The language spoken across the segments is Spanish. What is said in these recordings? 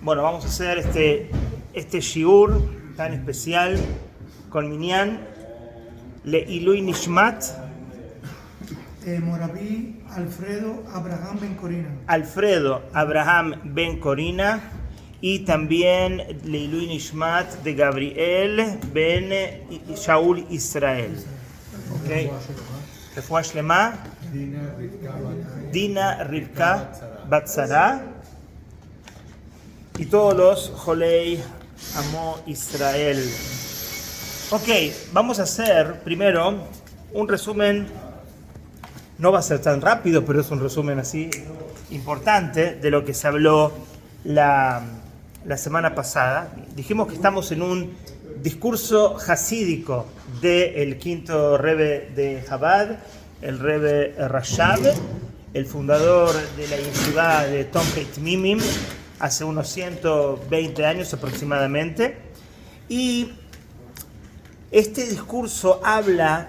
Bueno, vamos a hacer este shiur tan especial con Minyan Le'ilui Nishmat Moraví Alfredo Abraham Ben Corina. Alfredo Abraham Ben Corina y también Le'ilui Nishmat de Gabriel Ben Shaul Israel. ¿Ok? Refuah Shlema Dina Rivka Batzara y todos los Jolei Amo Israel. Ok, vamos a hacer primero un resumen, no va a ser tan rápido, pero es un resumen así importante de lo que se habló la semana pasada. Dijimos que estamos en un discurso hasídico del quinto Rebbe de Chabad, el Rebbe Rashab, el fundador de la yeshivá de Tomchei Mimim, hace unos 120 años aproximadamente. Y este discurso habla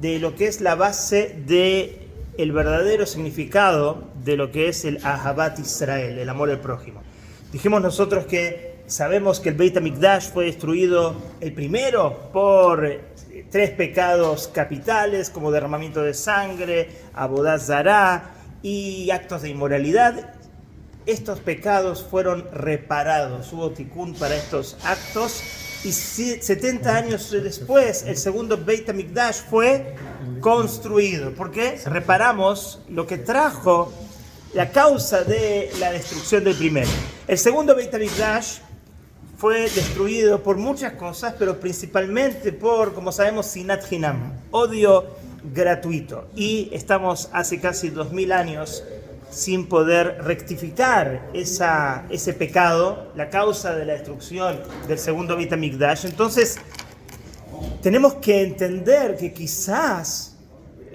de lo que es la base del verdadero significado de lo que es el Ahavat Israel, el amor al prójimo. Dijimos nosotros que sabemos que el Beit HaMikdash fue destruido el primero por 3 pecados capitales como derramamiento de sangre, Avodat Zará y actos de inmoralidad. Estos pecados fueron reparados, hubo tikkun para estos actos y 70 años después el segundo Beit HaMikdash fue construido, porque reparamos lo que trajo la causa de la destrucción del primero. El segundo Beit HaMikdash fue destruido por muchas cosas, pero principalmente por, como sabemos, Sinat Hinam, odio gratuito. Y estamos hace casi 2000 años sin poder rectificar ese pecado, la causa de la destrucción del segundo Beit HaMikdash. Entonces, tenemos que entender que quizás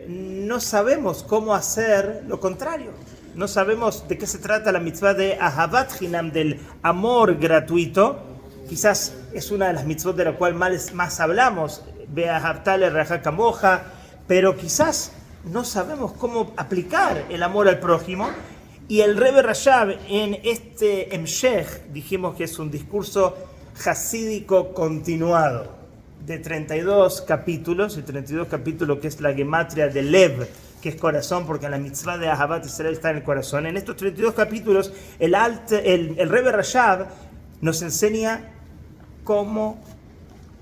no sabemos cómo hacer lo contrario. No sabemos de qué se trata la mitzvah de Ahavat Hinam, del amor gratuito. Quizás es una de las mitzvot de la cual más hablamos, Be'ahavtale Re'aja Kamoja, pero quizás no sabemos cómo aplicar el amor al prójimo. Y el Rebbe Rashab en este Emshech, dijimos que es un discurso hasídico continuado de 32 capítulos, el 32 capítulo que es la gematria de Lev, que es corazón, porque la mitzvah de Ahavat Israel está en el corazón. En estos 32 capítulos el Rebbe Rashab nos enseña cómo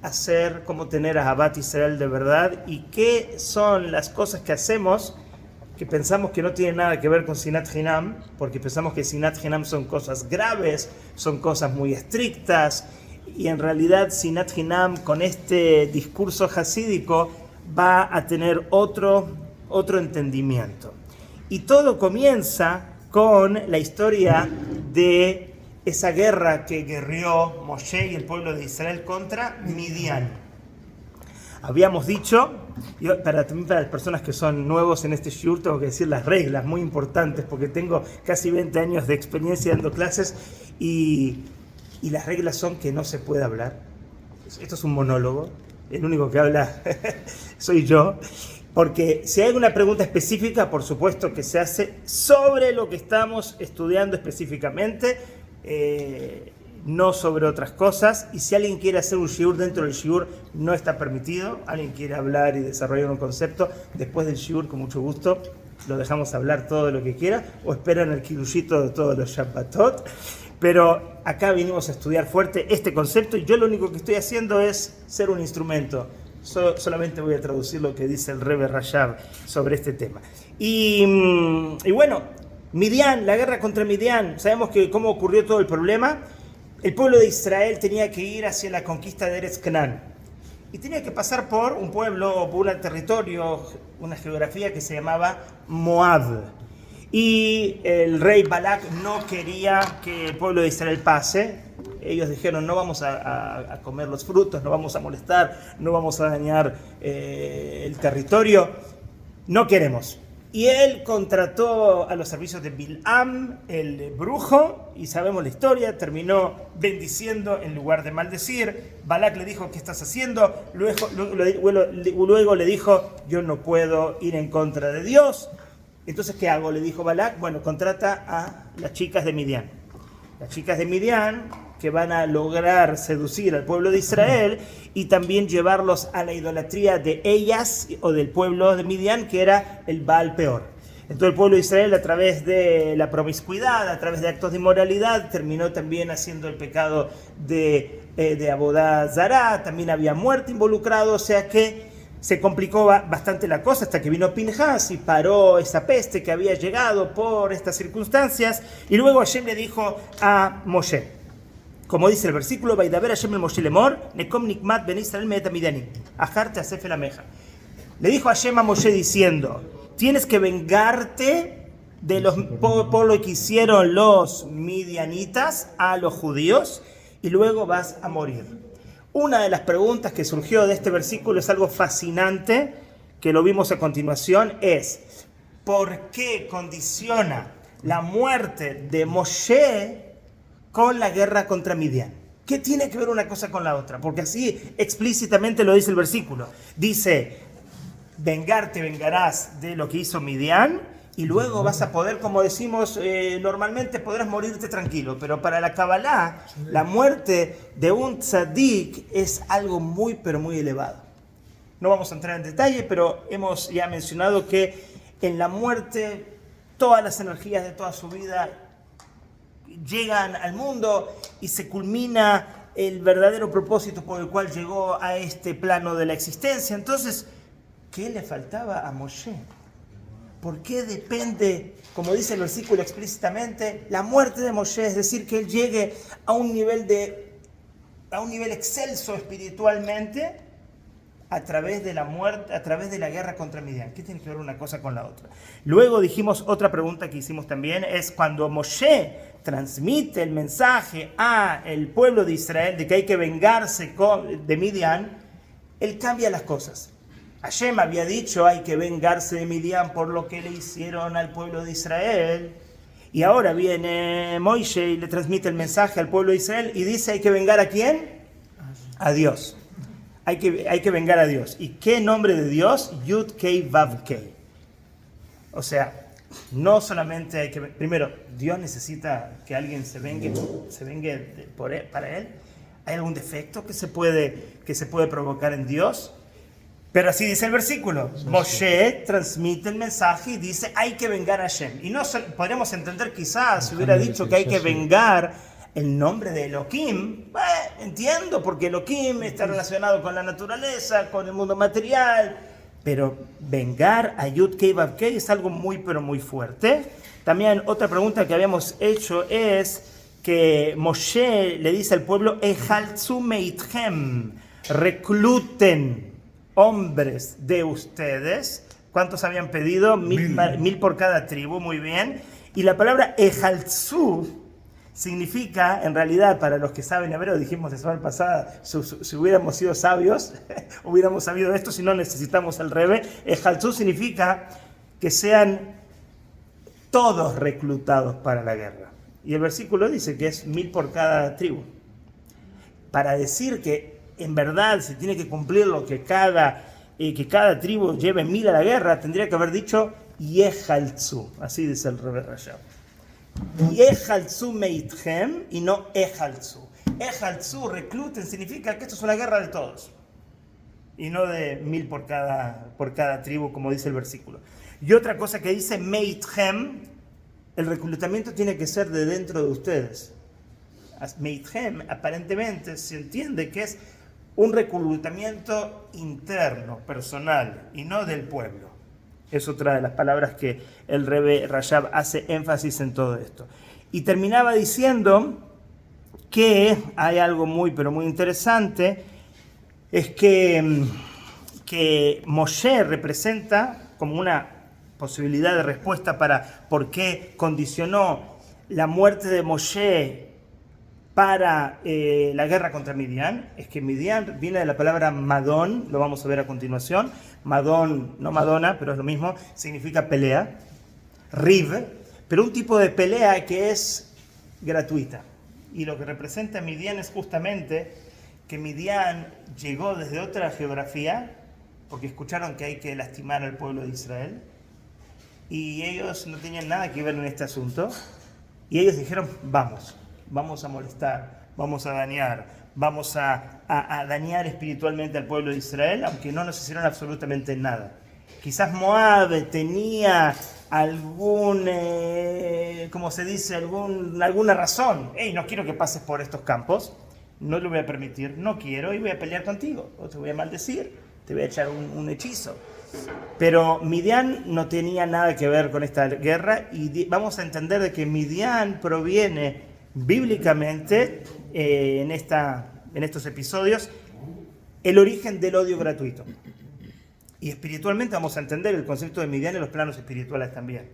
hacer, cómo tener Ahavat Israel de verdad y qué son las cosas que hacemos que pensamos que no tienen nada que ver con Sinat Hinam, porque pensamos que Sinat Hinam son cosas graves, son cosas muy estrictas, y en realidad Sinat Hinam con este discurso hasídico va a tener otro entendimiento. Y todo comienza con la historia de esa guerra que guerrió Moshe y el pueblo de Israel contra Midian. Habíamos dicho, y para las personas que son nuevos en este shiur, tengo que decir las reglas muy importantes, porque tengo casi 20 años de experiencia dando clases, y las reglas son que no se puede hablar. Esto es un monólogo, el único que habla soy yo, porque si hay alguna pregunta específica, por supuesto que se hace sobre lo que estamos estudiando específicamente, no sobre otras cosas. Y si alguien quiere hacer un shiur dentro del shiur, no está permitido. Alguien quiere hablar y desarrollar un concepto después del shiur, con mucho gusto lo dejamos hablar todo lo que quiera, o esperan el kirushito de todos los Shabbatot. Pero acá vinimos a estudiar fuerte este concepto y yo lo único que estoy haciendo es ser un instrumento. Solamente voy a traducir lo que dice el Rebbe Rashab sobre este tema. Y bueno, Midian, la guerra contra Midian, sabemos que cómo ocurrió todo el problema. El pueblo de Israel tenía que ir hacia la conquista de Eretz Canán y tenía que pasar por un pueblo, por un territorio, una geografía que se llamaba Moab. Y el rey Balak no quería que el pueblo de Israel pase. Ellos dijeron: no vamos a comer los frutos, no vamos a molestar, no vamos a dañar el territorio, no queremos. Y él contrató a los servicios de Bilam, el brujo, y sabemos la historia, terminó bendiciendo en lugar de maldecir. Balak le dijo: ¿qué estás haciendo? Luego le dijo: yo no puedo ir en contra de Dios. Entonces, ¿qué hago? Le dijo Balak: bueno, contrata a las chicas de Midian. las chicas de Midian, que van a lograr seducir al pueblo de Israel y también llevarlos a la idolatría de ellas o del pueblo de Midian, que era el Baal Peor. Entonces el pueblo de Israel, a través de la promiscuidad, a través de actos de inmoralidad, terminó también haciendo el pecado de Abodá Zará. También había muerte involucrado, o sea que se complicó bastante la cosa hasta que vino Pinhas y paró esa peste que había llegado por estas circunstancias. Y luego Hashem le dijo a Moshe, como dice el versículo, Vaidaber Hashem el Moshe Lemor, Nekom Nikmat Ben Israel Meeta Midianim, Ajar Teasef el Ameja. Le dijo Hashem a Moshe diciendo, tienes que vengarte por lo que hicieron los midianitas a los judíos y luego vas a morir. Una de las preguntas que surgió de este versículo es algo fascinante, que lo vimos a continuación, es ¿por qué condiciona la muerte de Moshe con la guerra contra Midian? ¿Qué tiene que ver una cosa con la otra? Porque así explícitamente lo dice el versículo. Dice, te vengarás de lo que hizo Midian y luego vas a poder, como decimos normalmente, podrás morirte tranquilo. Pero para la Kabbalah, la muerte de un tzadik es algo muy, pero muy elevado. No vamos a entrar en detalle, pero hemos ya mencionado que en la muerte todas las energías de toda su vida llegan al mundo y se culmina el verdadero propósito por el cual llegó a este plano de la existencia. Entonces, ¿qué le faltaba a Moshe? ¿Por qué depende, como dice el versículo explícitamente, la muerte de Moshe? Es decir, que él llegue a un nivel excelso espiritualmente a través de la muerte, a través de la guerra contra Midian. ¿Qué tiene que ver una cosa con la otra? Luego dijimos, otra pregunta que hicimos también, es cuando Moshe transmite el mensaje a el pueblo de Israel de que hay que vengarse de Midian, él cambia las cosas. Hashem había dicho hay que vengarse de Midian por lo que le hicieron al pueblo de Israel, y ahora viene Moishe y le transmite el mensaje al pueblo de Israel y dice hay que vengar ¿a quién? A Dios. Hay que vengar a Dios. ¿Y qué nombre de Dios? Yud Kei Vav Kei. O sea, no solamente hay que... Primero, Dios necesita que alguien se vengue para Él. ¿Hay algún defecto que se puede provocar en Dios? Pero así dice el versículo. Moshe transmite el mensaje y dice hay que vengar a Hashem. Y no podríamos entender quizás si hubiera dicho que hay que vengar el nombre de Elohim. Entiendo, porque Elohim está relacionado con la naturaleza, con el mundo material. Pero vengar a Yud Kei Vav Kei es algo muy, pero muy fuerte. También otra pregunta que habíamos hecho es que Moshe le dice al pueblo, Ejaltzu meitchem, recluten hombres de ustedes. ¿Cuántos habían pedido? 1000 por cada tribu, muy bien. Y la palabra Ejaltzu significa, en realidad, para los que saben hebreo, dijimos la semana pasada, si hubiéramos sido sabios, hubiéramos sabido esto, si no necesitamos al revés. Ejaltzu significa que sean todos reclutados para la guerra. Y el versículo dice que es 1000 por cada tribu. Para decir que en verdad se tiene que cumplir lo que cada tribu lleve 1000 a la guerra, tendría que haber dicho Yehaltzu. Así dice el Rebbe Rashab. Yehaltzu meitchem y no Ejaltzu. Ejaltzu, recluten, significa que esto es una guerra de todos. Y no de 1000 por cada tribu, como dice el versículo. Y otra cosa que dice meitchem, el reclutamiento tiene que ser de dentro de ustedes. Meitchem, aparentemente, se entiende que es un reclutamiento interno, personal, y no del pueblo. Es otra de las palabras que el Rebbe Rashab hace énfasis en todo esto. Y terminaba diciendo que hay algo muy, pero muy interesante, es que Moshe representa como una posibilidad de respuesta para por qué condicionó la muerte de Moshe para la guerra contra Midian. Es que Midian viene de la palabra Madón, lo vamos a ver a continuación. Madón, no Madonna, pero es lo mismo, significa pelea. Riv, pero un tipo de pelea que es gratuita. Y lo que representa Midian es justamente que Midian llegó desde otra geografía, porque escucharon que hay que lastimar al pueblo de Israel, y ellos no tenían nada que ver en este asunto, y ellos dijeron, vamos. vamos a molestar, vamos a dañar, vamos a dañar espiritualmente al pueblo de Israel, aunque no nos hicieron absolutamente nada. Quizás Moab tenía como se dice, alguna razón. Hey, no quiero que pases por estos campos, no lo voy a permitir, no quiero y voy a pelear contigo, o te voy a maldecir, te voy a echar un hechizo. Pero Midian no tenía nada que ver con esta guerra y vamos a entender de que Midian proviene bíblicamente en estos episodios el origen del odio gratuito. Y espiritualmente vamos a entender el concepto de Midian en los planos espirituales también.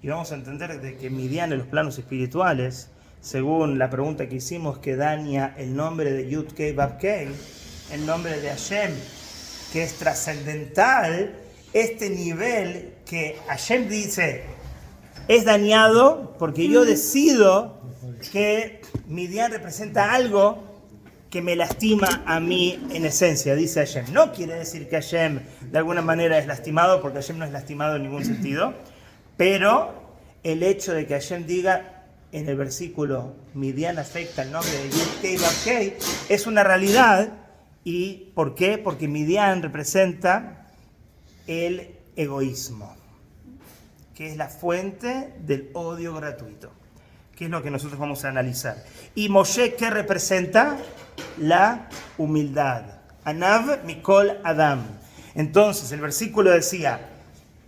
Y vamos a entender de que Midian en los planos espirituales, según la pregunta que hicimos, que daña el nombre de Yud-Kei Vav-Kei, el nombre de Hashem, que es trascendental, este nivel que Hashem dice es dañado porque yo decido que Midian representa algo que me lastima a mí en esencia, dice Hashem. No quiere decir que Hashem de alguna manera es lastimado, porque Hashem no es lastimado en ningún sentido, pero el hecho de que Hashem diga en el versículo Midian afecta el nombre de Yud-Kei Vav-Kei es una realidad. ¿Y por qué? Porque Midian representa el egoísmo, que es la fuente del odio gratuito, que es lo que nosotros vamos a analizar. Y Moshe, ¿qué representa? La humildad. Anav Mikol Adam. Entonces, el versículo decía,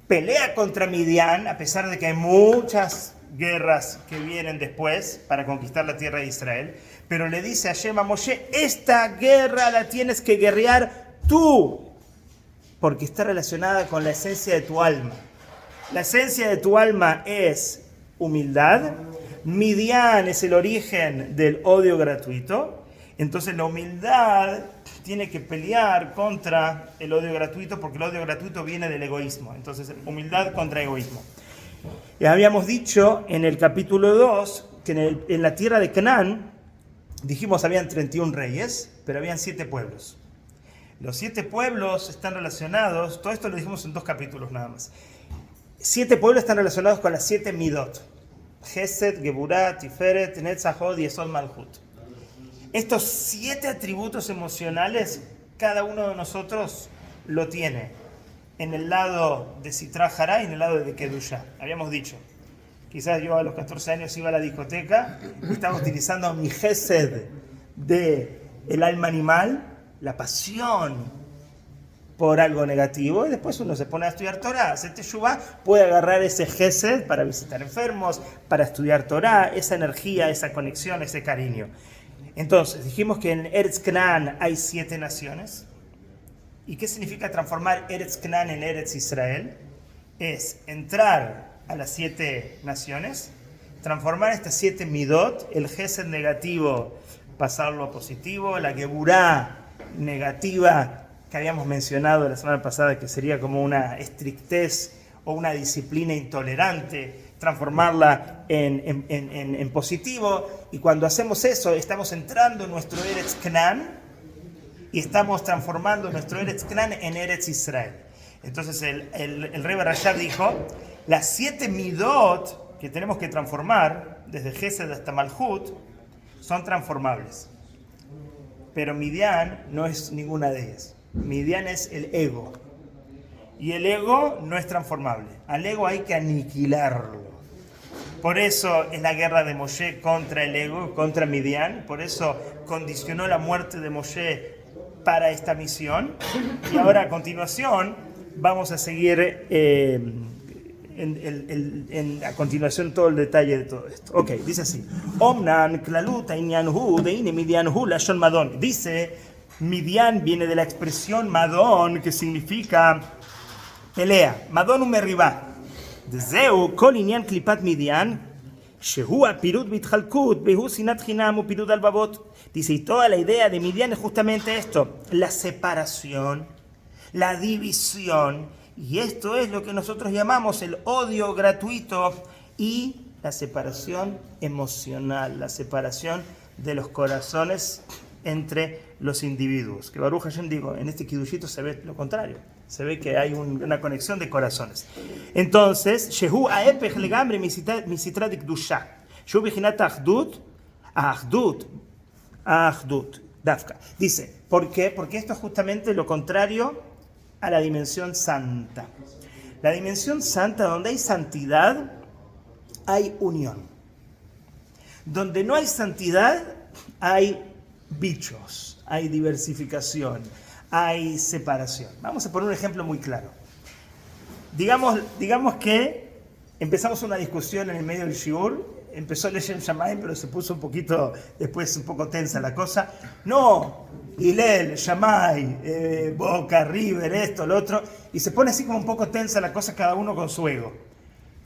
pelea contra Midian, a pesar de que hay muchas guerras que vienen después para conquistar la tierra de Israel, pero le dice a Hashem a Moshe, esta guerra la tienes que guerrear tú, porque está relacionada con la esencia de tu alma. La esencia de tu alma es humildad. Midian es el origen del odio gratuito. Entonces la humildad tiene que pelear contra el odio gratuito, porque el odio gratuito viene del egoísmo. Entonces, humildad contra egoísmo. Ya habíamos dicho en el capítulo 2 que en la tierra de Canaán, dijimos habían 31 reyes, pero habían 7 pueblos. Los 7 pueblos están relacionados, todo esto lo dijimos en 2 capítulos nada más. 7 pueblos están relacionados con las 7 midot. Gesed, Geburah, Tiferet, Netzach, Hod y Yesod Malhut. Estos 7 atributos emocionales, cada uno de nosotros lo tiene en el lado de Sitra Hará y en el lado de Kedusha. Habíamos dicho, quizás yo a los 14 años iba a la discoteca y estaba utilizando mi Gesed de el alma animal, la pasión por algo negativo, y después uno se pone a estudiar Torah, hacer Teshuvah, puede agarrar ese Gesed para visitar enfermos, para estudiar Torah, esa energía, esa conexión, ese cariño. Entonces, dijimos que en Eretz Canaán hay 7 naciones. ¿Y qué significa transformar Eretz Canaán en Eretz Israel? Es entrar a las 7 naciones, transformar estas 7 midot, el gesed negativo, pasarlo a positivo, la geburá negativa que habíamos mencionado la semana pasada, que sería como una estrictez o una disciplina intolerante, transformarla en positivo. Y cuando hacemos eso, estamos entrando en nuestro Eretz Canaán y estamos transformando nuestro Eretz Canaán en Eretz Israel. Entonces el Rebbe Rashab dijo, las 7 midot que tenemos que transformar, desde Gesed hasta Malhut, son transformables. Pero Midian no es ninguna de ellas. Midian es el ego. Y el ego no es transformable. Al ego hay que aniquilarlo. Por eso es la guerra de Moshe contra el ego, contra Midian. Por eso condicionó la muerte de Moshe para esta misión. Y ahora a continuación vamos a seguir a continuación todo el detalle de todo esto. Ok, dice así. Omnan klalut inyan hu deine Midian hu lashon madon. Dice, Midian viene de la expresión madon, que significa pelea. Madon umerriba. Zeu kol inyan klipat Midian, shehu apirut bitchalkut, behu sinat chinam upirut albabot. Dice, y toda la idea de Midian es justamente esto, la separación, la división, y esto es lo que nosotros llamamos el odio gratuito y la separación emocional, la separación de los corazones entre los individuos. Que Baruch Hashem, digo, en este kidushito se ve lo contrario, se ve que hay una conexión de corazones. Entonces, shehu aepech legamre misitra de kedusha, shehu bichinat achdut Ahdut, Dafka. Dice, ¿por qué? Porque esto es justamente lo contrario a la dimensión santa. La dimensión santa, donde hay santidad, hay unión. Donde no hay santidad, hay bichos, hay diversificación, hay separación. Vamos a poner un ejemplo muy claro. Digamos que empezamos una discusión en el medio del shiur, empezó Leshem Shamayim, pero se puso un poquito, después un poco tensa la cosa. No, Hillel, Shammai, Boca, River, esto, lo otro, y se pone así como un poco tensa la cosa, cada uno con su ego.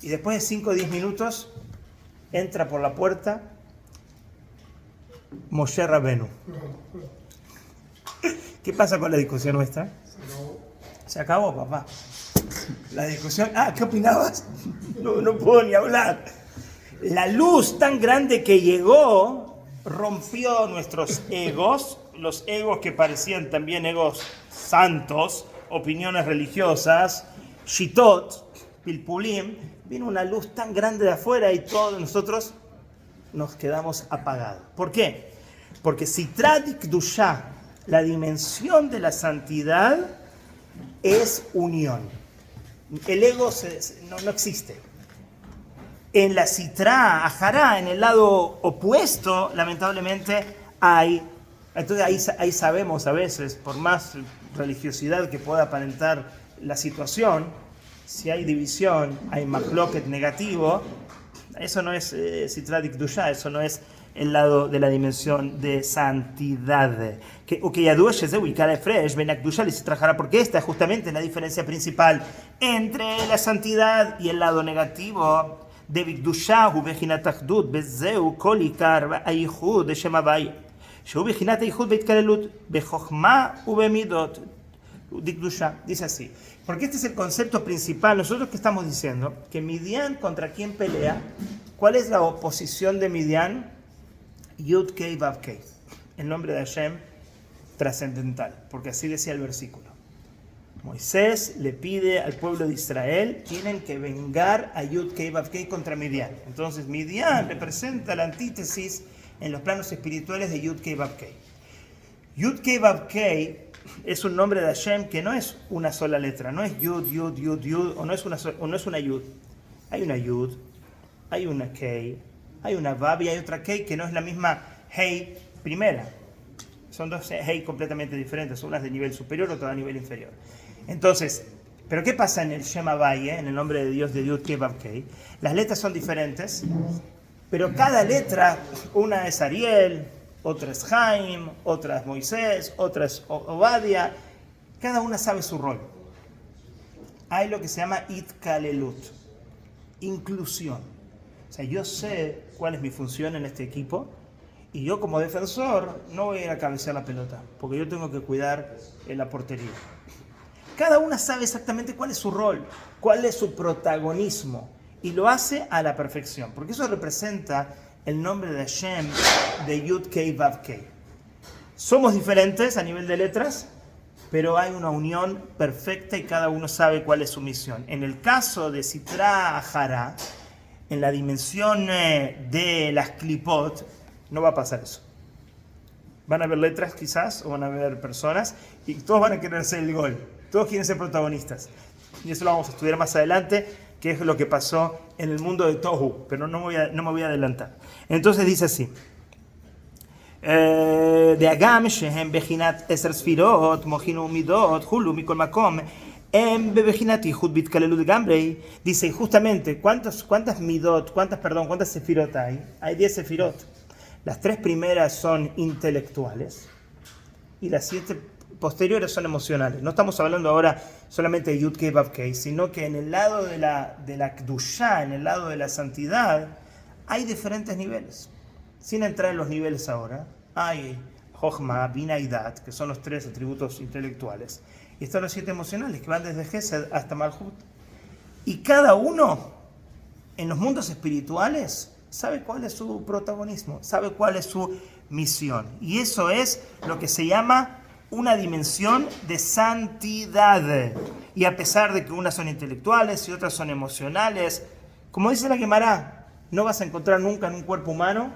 Y después de 5 o 10 minutos, entra por la puerta Moshe Rabenu. ¿Qué pasa con la discusión nuestra? Se acabó, papá. La discusión, ¿qué opinabas? No puedo ni hablar. La luz tan grande que llegó rompió nuestros egos, los egos que parecían también egos santos, opiniones religiosas, shitot, pilpulim. Vino una luz tan grande de afuera y todos nosotros nos quedamos apagados. ¿Por qué? Porque Sitrat Kdushá, la dimensión de la santidad, es unión. El ego no existe. En la Sitra, Ajará, en el lado opuesto, lamentablemente, entonces ahí sabemos a veces, por más religiosidad que pueda aparentar la situación, si hay división, hay mahloket negativo, eso no es Sitrat Kdushá, eso no es el lado de la dimensión de santidad. Porque esta es justamente la diferencia principal entre la santidad y el lado negativo. De Bikdushá, Ubejinat Achdut, Bezeu, Kolikar, Aichud, de Shemabay. Shubejinat Aichud, Beitkarelut, Bejochma, Ubemidot. Dikdushá, dice así. Porque este es el concepto principal. Nosotros que estamos diciendo que Midian contra quién pelea. ¿Cuál es la oposición de Midian? Yud Kei Vav Kei, el nombre de Hashem trascendental, porque así decía el versículo. Moisés le pide al pueblo de Israel, tienen que vengar a Yud Kei Vav Kei contra Midian. Entonces Midian representa la antítesis en los planos espirituales de Yud Kei Vav Kei. Yud Kei Vav Kei es un nombre de Hashem que no es una sola letra, no es Yud, Yud, Yud, Yud, o no es una Yud. Hay una Yud, hay una Kei, hay una Vav y hay otra Kei que no es la misma Hei primera. Son dos Hei completamente diferentes, unas de nivel superior, otras de nivel inferior. Entonces, ¿pero qué pasa en el Shema Vaye, en el nombre de Dios de Yud Kei Vav Kei? Las letras son diferentes, pero cada letra, una es Ariel, otra es Jaim, otra es Moisés, otra es Obadia, cada una sabe su rol. Hay lo que se llama Itkalelut, inclusión. O sea, yo sé cuál es mi función en este equipo y yo como defensor no voy a ir a cabecear la pelota, porque yo tengo que cuidar la portería. Cada una sabe exactamente cuál es su rol, cuál es su protagonismo, y lo hace a la perfección, porque eso representa el nombre de Hashem de Yud Kei Vav Kei. Somos diferentes a nivel de letras, pero hay una unión perfecta y cada uno sabe cuál es su misión. En el caso de Sitra Ahara, en la dimensión de las Klipot, no va a pasar eso. Van a haber letras quizás, o van a haber personas, y todos van a querer ser el gol. Todos quieren ser protagonistas. Y eso lo vamos a estudiar más adelante, que es lo que pasó en el mundo de Tohu, pero no me voy a adelantar. Entonces dice así. De Agam, Shehem Bechinat Eser Sfirot, Mohinu Midot, Hulu, Mikol Makom, Bechinat Ihud Bitkalelut Gambrei. Dice justamente, ¿cuántas Sefirot hay? Hay 10 Sefirot. Las 3 primeras son intelectuales y las 7 posteriores son emocionales. No estamos hablando ahora solamente de Yud Kei Vav Kei, sino que en el lado de la Kdushá, en el lado de la santidad, hay diferentes niveles. Sin entrar en los niveles ahora, hay Jochma, Bina y Dat, que son los 3 atributos intelectuales. Y están los 7 emocionales, que van desde Gesed hasta Malhut. Y cada uno, en los mundos espirituales, sabe cuál es su protagonismo, sabe cuál es su misión. Y eso es lo que se llama una dimensión de santidad. Y a pesar de que unas son intelectuales y otras son emocionales, como dice la Gemara, no vas a encontrar nunca en un cuerpo humano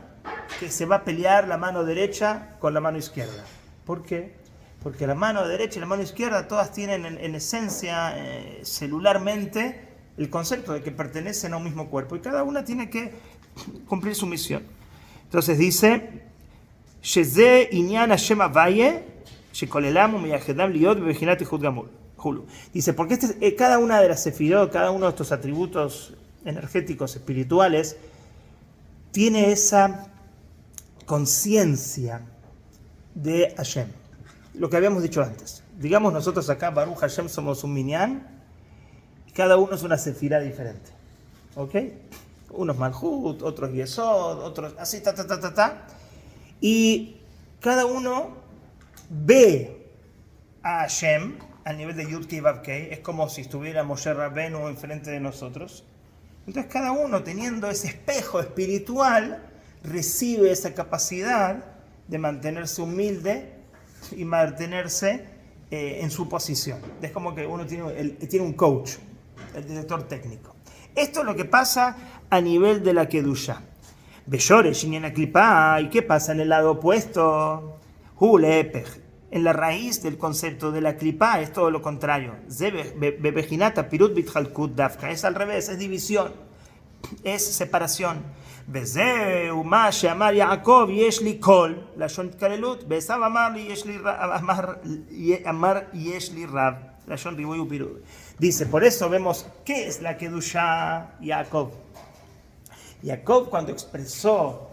que se va a pelear la mano derecha con la mano izquierda. ¿Por qué? Porque la mano derecha y la mano izquierda todas tienen en esencia, celularmente, el concepto de que pertenecen a un mismo cuerpo y cada una tiene que cumplir su misión. Entonces dice, Sheze inyan Hashem Avaye, shekolelamu meyachedam liot bebejinat yehud gamul. Dice, porque cada una de las sefirot, cada uno de estos atributos energéticos, espirituales, tiene esa conciencia de Hashem. Lo que habíamos dicho antes. Digamos nosotros acá, Baruch Hashem, somos un minyan, y cada uno es una sefirá diferente. ¿Ok? Unos Malhut, otros Yesod, otros así, Y cada uno ve a Hashem al nivel de Yud Kei Vav Kei. Es como si estuviera Moshe Rabbeinu enfrente de nosotros. Entonces cada uno, teniendo ese espejo espiritual, recibe esa capacidad de mantenerse humilde y mantenerse en su posición. Es como que uno tiene un coach, el director técnico. Esto es lo que pasa a nivel de la Kedusha. Beshoresh inyan klipa, ¿y qué pasa en el lado opuesto? En la raíz del concepto de la klipa es todo lo contrario. Bebejinata pirut bitchalkut dafka. Es al revés, es división, es separación. Bezeu ma she'amar Yaakov yesh li kol lashon tkalelut. Besav amar yesh li rav lashon ribuy upirud. Dice, por eso vemos qué es la Kedusha Yaakov. Jacob, cuando expresó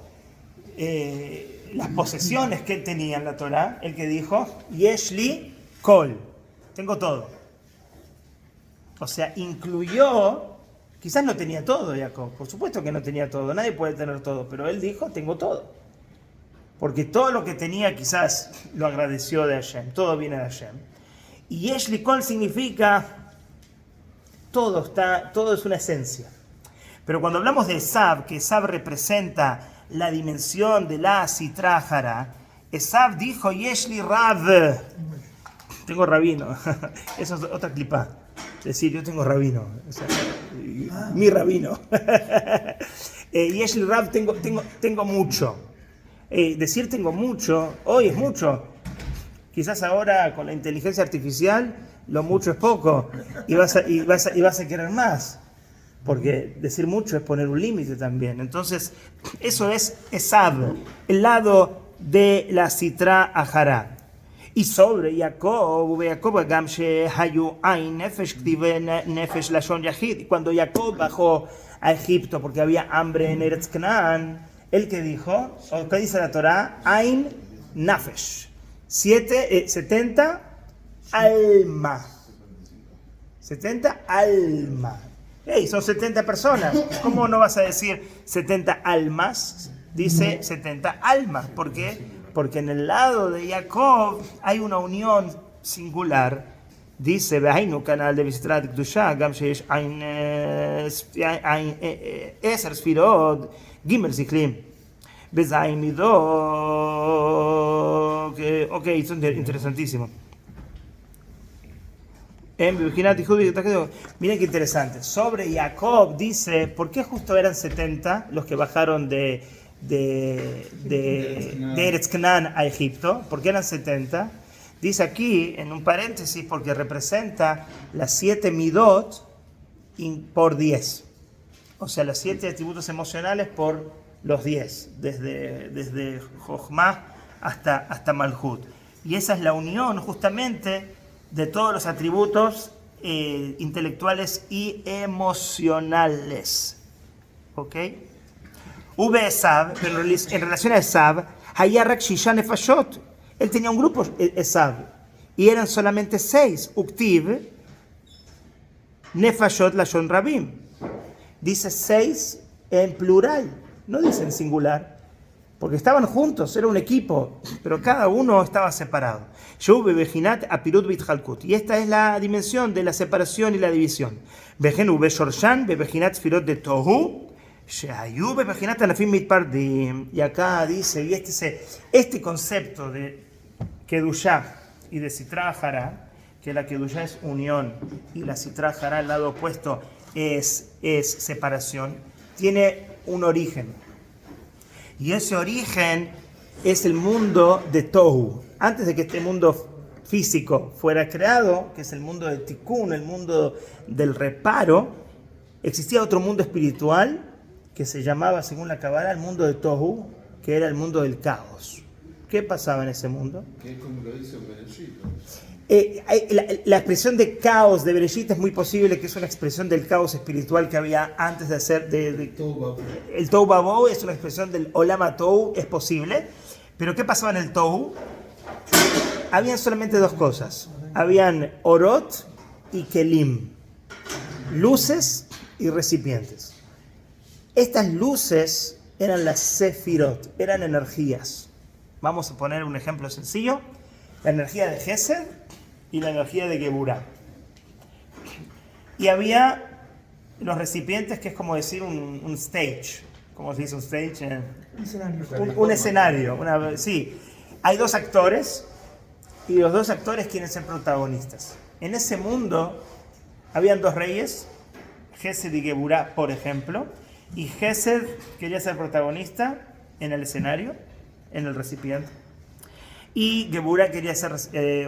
las posesiones que él tenía en la Torá, el que dijo, Yeshli Kol, tengo todo. O sea, incluyó, quizás no tenía todo Jacob, por supuesto que no tenía todo, nadie puede tener todo, pero él dijo, tengo todo. Porque todo lo que tenía quizás lo agradeció de Hashem, todo viene de Hashem. Y Yeshli Kol significa, todo es una esencia. Pero cuando hablamos de Esav, que Esav representa la dimensión de la Sitrájara, Esav dijo, Yeshli Rav, tengo rabino. Eso es otra clipa. Es decir, yo tengo rabino. O sea, mi rabino. Yeshli Rav, tengo mucho. Decir tengo mucho, hoy es mucho. Quizás ahora con la inteligencia artificial, lo mucho es poco. Y vas a querer más. Porque decir mucho es poner un límite también. Entonces, eso es Esav, el lado de la Sitra Ajara. Y sobre Jacob, cuando Jacob bajó a Egipto porque había hambre en Eretz Canaán, ¿él qué dijo? ¿Qué dice la Torá? Ain Nafesh. 70 alma. 70 alma. Hey, son 70 personas. ¿Cómo no vas a decir 70 almas? Dice 70 almas. ¿Por qué? Porque en el lado de Jacob hay una unión singular. Dice, Behainu canal de Visitrat Kdusha, Gam Sheish Ain Eser Sfirot, Gimel Ziklim, Bezaim Midok. Ok, eso es interesantísimo. Miren qué interesante. Sobre Jacob dice, ¿por qué justo eran 70 los que bajaron de Eretz Canaán a Egipto? ¿Por qué eran 70? Dice aquí, en un paréntesis, porque representa las 7 midot por 10. O sea, los 7 atributos emocionales por los 10, desde Jochma hasta Malhut. Y esa es la unión justamente de todos los atributos intelectuales y emocionales. ¿Ok? Esav, pero en relación a Esav, Hayarak Shisha Nefashot. Él tenía un grupo, Esav, y eran solamente 6. Uktiv, Nefashot Lashon Rabim. Dice 6 en plural, no dice en singular. Porque estaban juntos, era un equipo, pero cada uno estaba separado. Y esta es la dimensión de la separación y la división. Y acá dice, y este concepto de Kedushá y de Sitra Ajara, que la Kedushá es unión y la Sitra Ajara, el lado opuesto, es separación, tiene un origen. Y ese origen es el mundo de Tohu. Antes de que este mundo físico fuera creado, que es el mundo de Tikkun, el mundo del reparo, existía otro mundo espiritual que se llamaba, según la Kabbalah, el mundo de Tohu, que era el mundo del caos. ¿Qué pasaba en ese mundo? Que es como lo dice Bereshit. La expresión de caos de Bereshit es muy posible que es una expresión del caos espiritual que había antes de hacer el Tohu Babou, es una expresión del Olam HaTohu, es posible. Pero ¿qué pasaba en el Tohu? Habían solamente dos cosas. Habían Orot y Kelim, luces y recipientes. Estas luces eran las Sefirot, eran energías. Vamos a poner un ejemplo sencillo. La energía de Gesed y la energía de Geburah. Y había los recipientes, que es como decir un stage. ¿Cómo se dice un stage? Un escenario. Sí. Hay dos actores y los dos actores quieren ser protagonistas. En ese mundo habían dos reyes, Gesed y Geburah, por ejemplo. Y Gesed quería ser protagonista en el escenario, en el recipiente. Y Geburah quería ser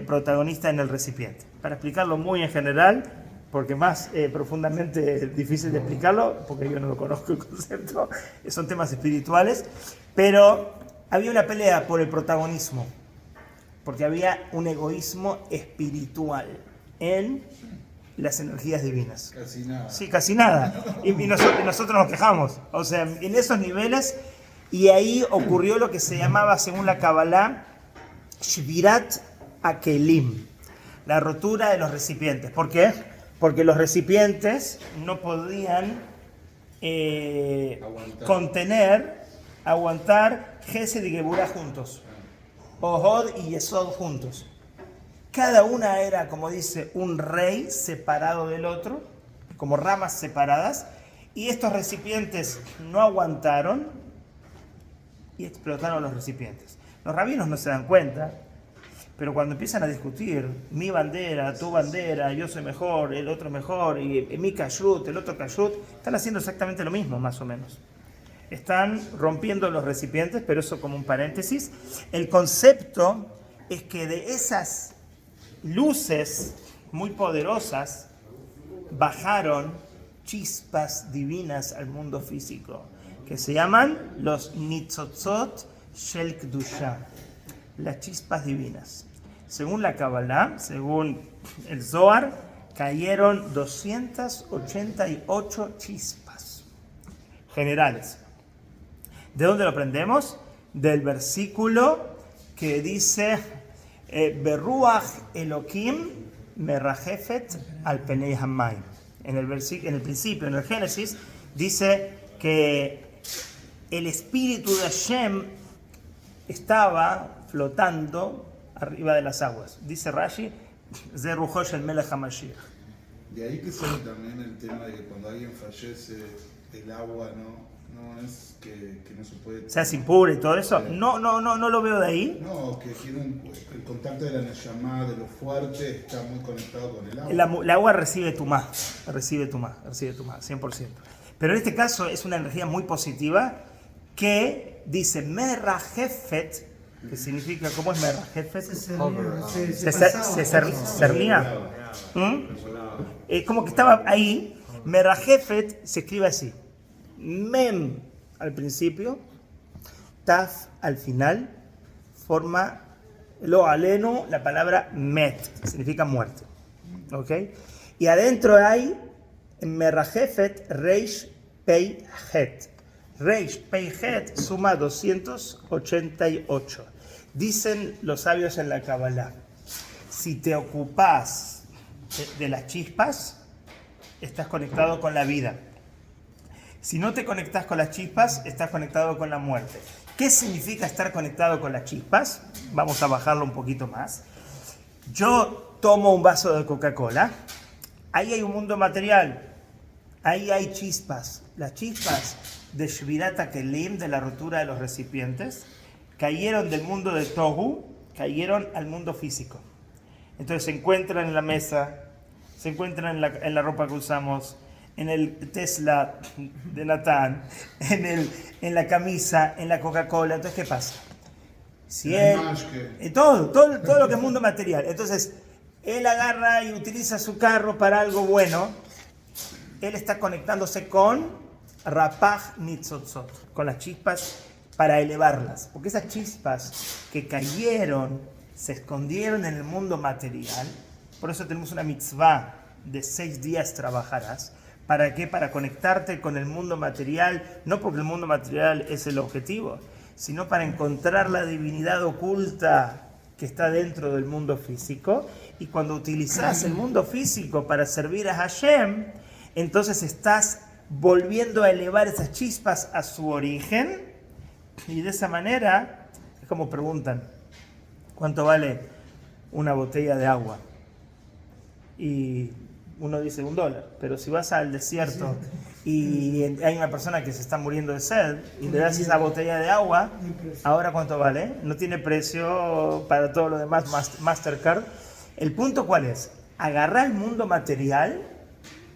protagonista en el recipiente. Para explicarlo muy en general, porque más profundamente difícil de explicarlo, porque yo no lo conozco el concepto, son temas espirituales, pero había una pelea por el protagonismo, porque había un egoísmo espiritual en las energías divinas. Casi nada. Sí, casi nada. Y nosotros nos quejamos. O sea, en esos niveles, y ahí ocurrió lo que se llamaba, según la Kabbalah, Shvirat Akelim, la rotura de los recipientes. ¿Por qué? Porque los recipientes no podían aguantar Gesed y Geburah juntos, Ohod y Yesod juntos. Cada una era, como dice, un rey separado del otro, como ramas separadas, y estos recipientes no aguantaron y explotaron los recipientes. Los rabinos no se dan cuenta, pero cuando empiezan a discutir, mi bandera, tu bandera, yo soy mejor, el otro mejor, y mi kashrut, el otro kashrut, están haciendo exactamente lo mismo, más o menos. Están rompiendo los recipientes, pero eso como un paréntesis. El concepto es que de esas luces muy poderosas bajaron chispas divinas al mundo físico, que se llaman los Nitzotzot Shel Kedusha, las chispas divinas. Según la Kabbalah, según el Zohar, cayeron 288 chispas generales. ¿De dónde lo aprendemos? Del versículo que dice Beruach Elohim merajefet al penei hamayim. En el principio, en el Génesis, dice que el espíritu de Hashem estaba flotando arriba de las aguas. Dice Rashi, Ze rujo shel melech hamashiach. De ahí que sale también el tema de que cuando alguien fallece, el agua no es que no se puede... Se hace impure y todo eso. No lo veo de ahí. No, que tiene el contacto de la neshama, de lo fuerte, está muy conectado con el agua. El agua recibe tumá, 100%. Pero en este caso es una energía muy positiva que dice merajefet, que significa, ¿cómo es merajefet? Se cernía. Es como que estaba ahí. Merajefet se escribe así: Mem al principio, Taf al final, forma lo aleno la palabra met, que significa muerte. ¿Ok? Y adentro hay Merajefet Reish Pei Het. Reish Pei Het suma 288. Dicen los sabios en la Kabbalah, si te ocupas de las chispas, estás conectado con la vida. Si no te conectas con las chispas, estás conectado con la muerte. ¿Qué significa estar conectado con las chispas? Vamos a bajarlo un poquito más. Yo tomo un vaso de Coca-Cola, ahí hay un mundo material, ahí hay chispas. Las chispas de Shvirat HaKelim, de la rotura de los recipientes, cayeron del mundo de Tohu, cayeron al mundo físico. Entonces se encuentran en la mesa, se encuentran en la ropa que usamos, en el Tesla de Natán, en la camisa, en la Coca-Cola. Entonces, ¿qué pasa? Si él, todo lo que es mundo material. Entonces, él agarra y utiliza su carro para algo bueno. Él está conectándose con Rapaj Nitzotzot, con las chispas para elevarlas. Porque esas chispas que cayeron, se escondieron en el mundo material. Por eso tenemos una mitzvah de 6 días trabajarás. ¿Para qué? Para conectarte con el mundo material, no porque el mundo material es el objetivo, sino para encontrar la divinidad oculta que está dentro del mundo físico. Y cuando utilizas el mundo físico para servir a Hashem, entonces estás volviendo a elevar esas chispas a su origen. Y de esa manera, es como preguntan, ¿cuánto vale una botella de agua? Y uno dice $1, pero si vas al desierto y hay una persona que se está muriendo de sed y le das esa botella de agua, ¿ahora cuánto vale? No tiene precio para todo lo demás, Mastercard. ¿El punto cuál es? Agarrar el mundo material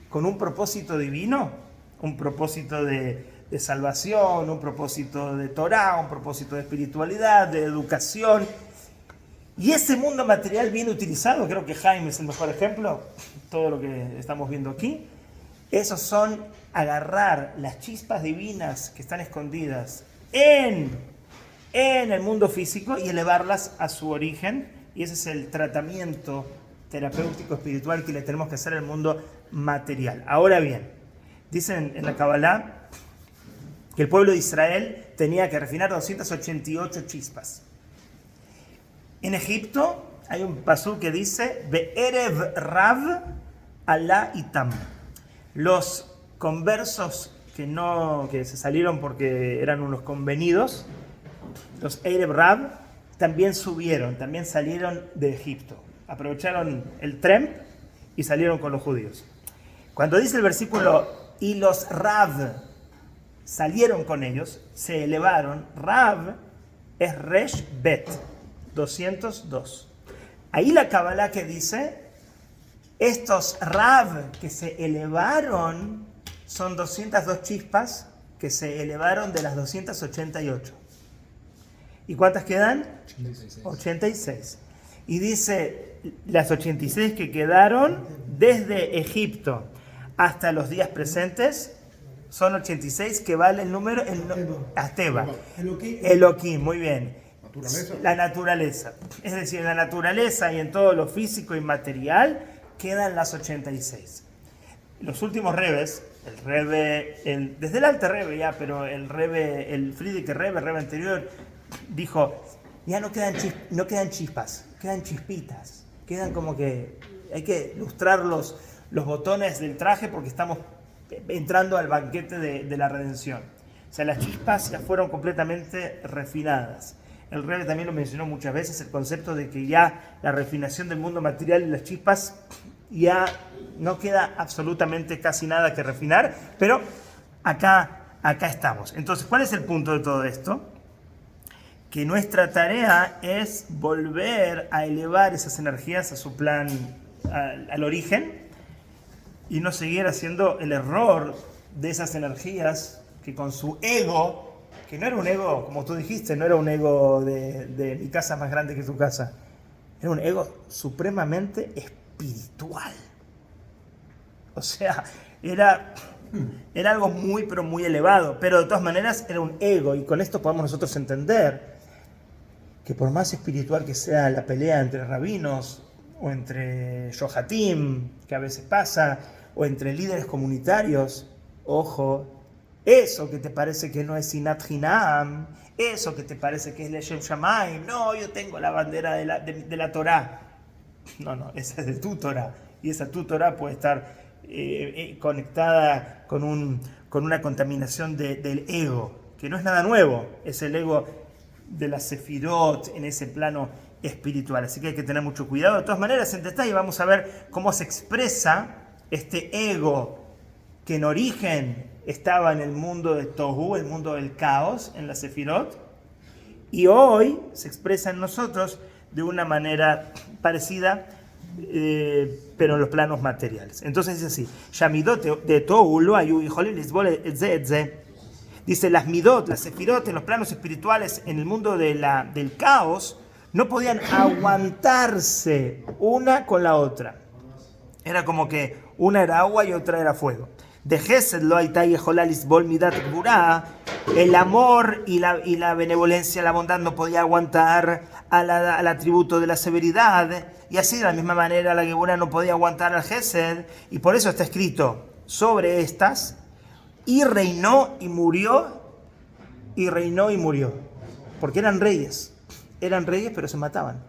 con un propósito divino, un propósito de salvación, un propósito de Torah, un propósito de espiritualidad, de educación. Y ese mundo material bien utilizado, creo que Jaime es el mejor ejemplo, todo lo que estamos viendo aquí, esos son agarrar las chispas divinas que están escondidas en el mundo físico y elevarlas a su origen. Y ese es el tratamiento terapéutico espiritual que le tenemos que hacer al mundo material. Ahora bien, dicen en la Kabbalah que el pueblo de Israel tenía que refinar 288 chispas. En Egipto hay un pasú que dice Be'erev Rav Alá Itam. Los conversos que se salieron porque eran unos convenidos, los Erev Rav, también subieron, también salieron de Egipto. Aprovecharon el tren y salieron con los judíos. Cuando dice el versículo, y los Rav salieron con ellos, se elevaron, Rav es Resh Bet, 202. Ahí la Kabbalah que dice, estos Rav que se elevaron son 202 chispas que se elevaron de las 288. ¿Y cuántas quedan? 86. Y dice, las 86 que quedaron desde Egipto hasta los días presentes son 86, que vale el número Asteba. Elohim, muy bien. La naturaleza. Es decir, en la naturaleza y en todo lo físico y material quedan las 86. Los últimos rebes, desde el Alter Rebbe ya, pero el Frierdiker Rebbe, el Rebbe anterior, dijo, ya no quedan chispas, quedan chispitas. Quedan como que hay que lustrar los botones del traje porque estamos entrando al banquete de la redención. O sea, las chispas ya fueron completamente refinadas. El Rebbe también lo mencionó muchas veces, el concepto de que ya la refinación del mundo material y las chispas ya no queda absolutamente casi nada que refinar, pero acá estamos. Entonces, ¿cuál es el punto de todo esto? Que nuestra tarea es volver a elevar esas energías a su plan, al origen, y no seguir haciendo el error de esas energías que con su ego, que no era un ego, como tú dijiste, no era un ego de mi casa más grande que tu casa, era un ego supremamente espiritual. O sea, era algo muy, pero muy elevado, pero de todas maneras era un ego, y con esto podemos nosotros entender que por más espiritual que sea la pelea entre rabinos, o entre yohatim, que a veces pasa, o entre líderes comunitarios, ojo, eso que te parece que no es Sinat Hinam, eso que te parece que es Leshem Shamayim, no, yo tengo la bandera de la Torah. No, esa es de tu Torah, y esa tu Torah puede estar conectada con una contaminación del ego, que no es nada nuevo, es el ego de la Sefirot en ese plano espiritual. Así que hay que tener mucho cuidado. De todas maneras, en detalle vamos a ver cómo se expresa este ego que en origen estaba en el mundo de Tohu, el mundo del caos, en la Sefirot, y hoy se expresa en nosotros de una manera parecida pero en los planos materiales. Entonces dice así, Shamidot de Tohu lo ayu hijolim lisbol etze. Dice, las midot, las sefirot en los planos espirituales, en el mundo del caos, no podían aguantarse una con la otra. Era como que una era agua y otra era fuego. De Gesed lo hayta yeholá lisbol midat gvurá. El amor y la benevolencia, la bondad no podía aguantar al atributo de la severidad. Y así de la misma manera la Geburá no podía aguantar al Gesed. Y por eso está escrito sobre estas. Y reinó y murió. Y reinó y murió. Porque eran reyes. Eran reyes pero se mataban.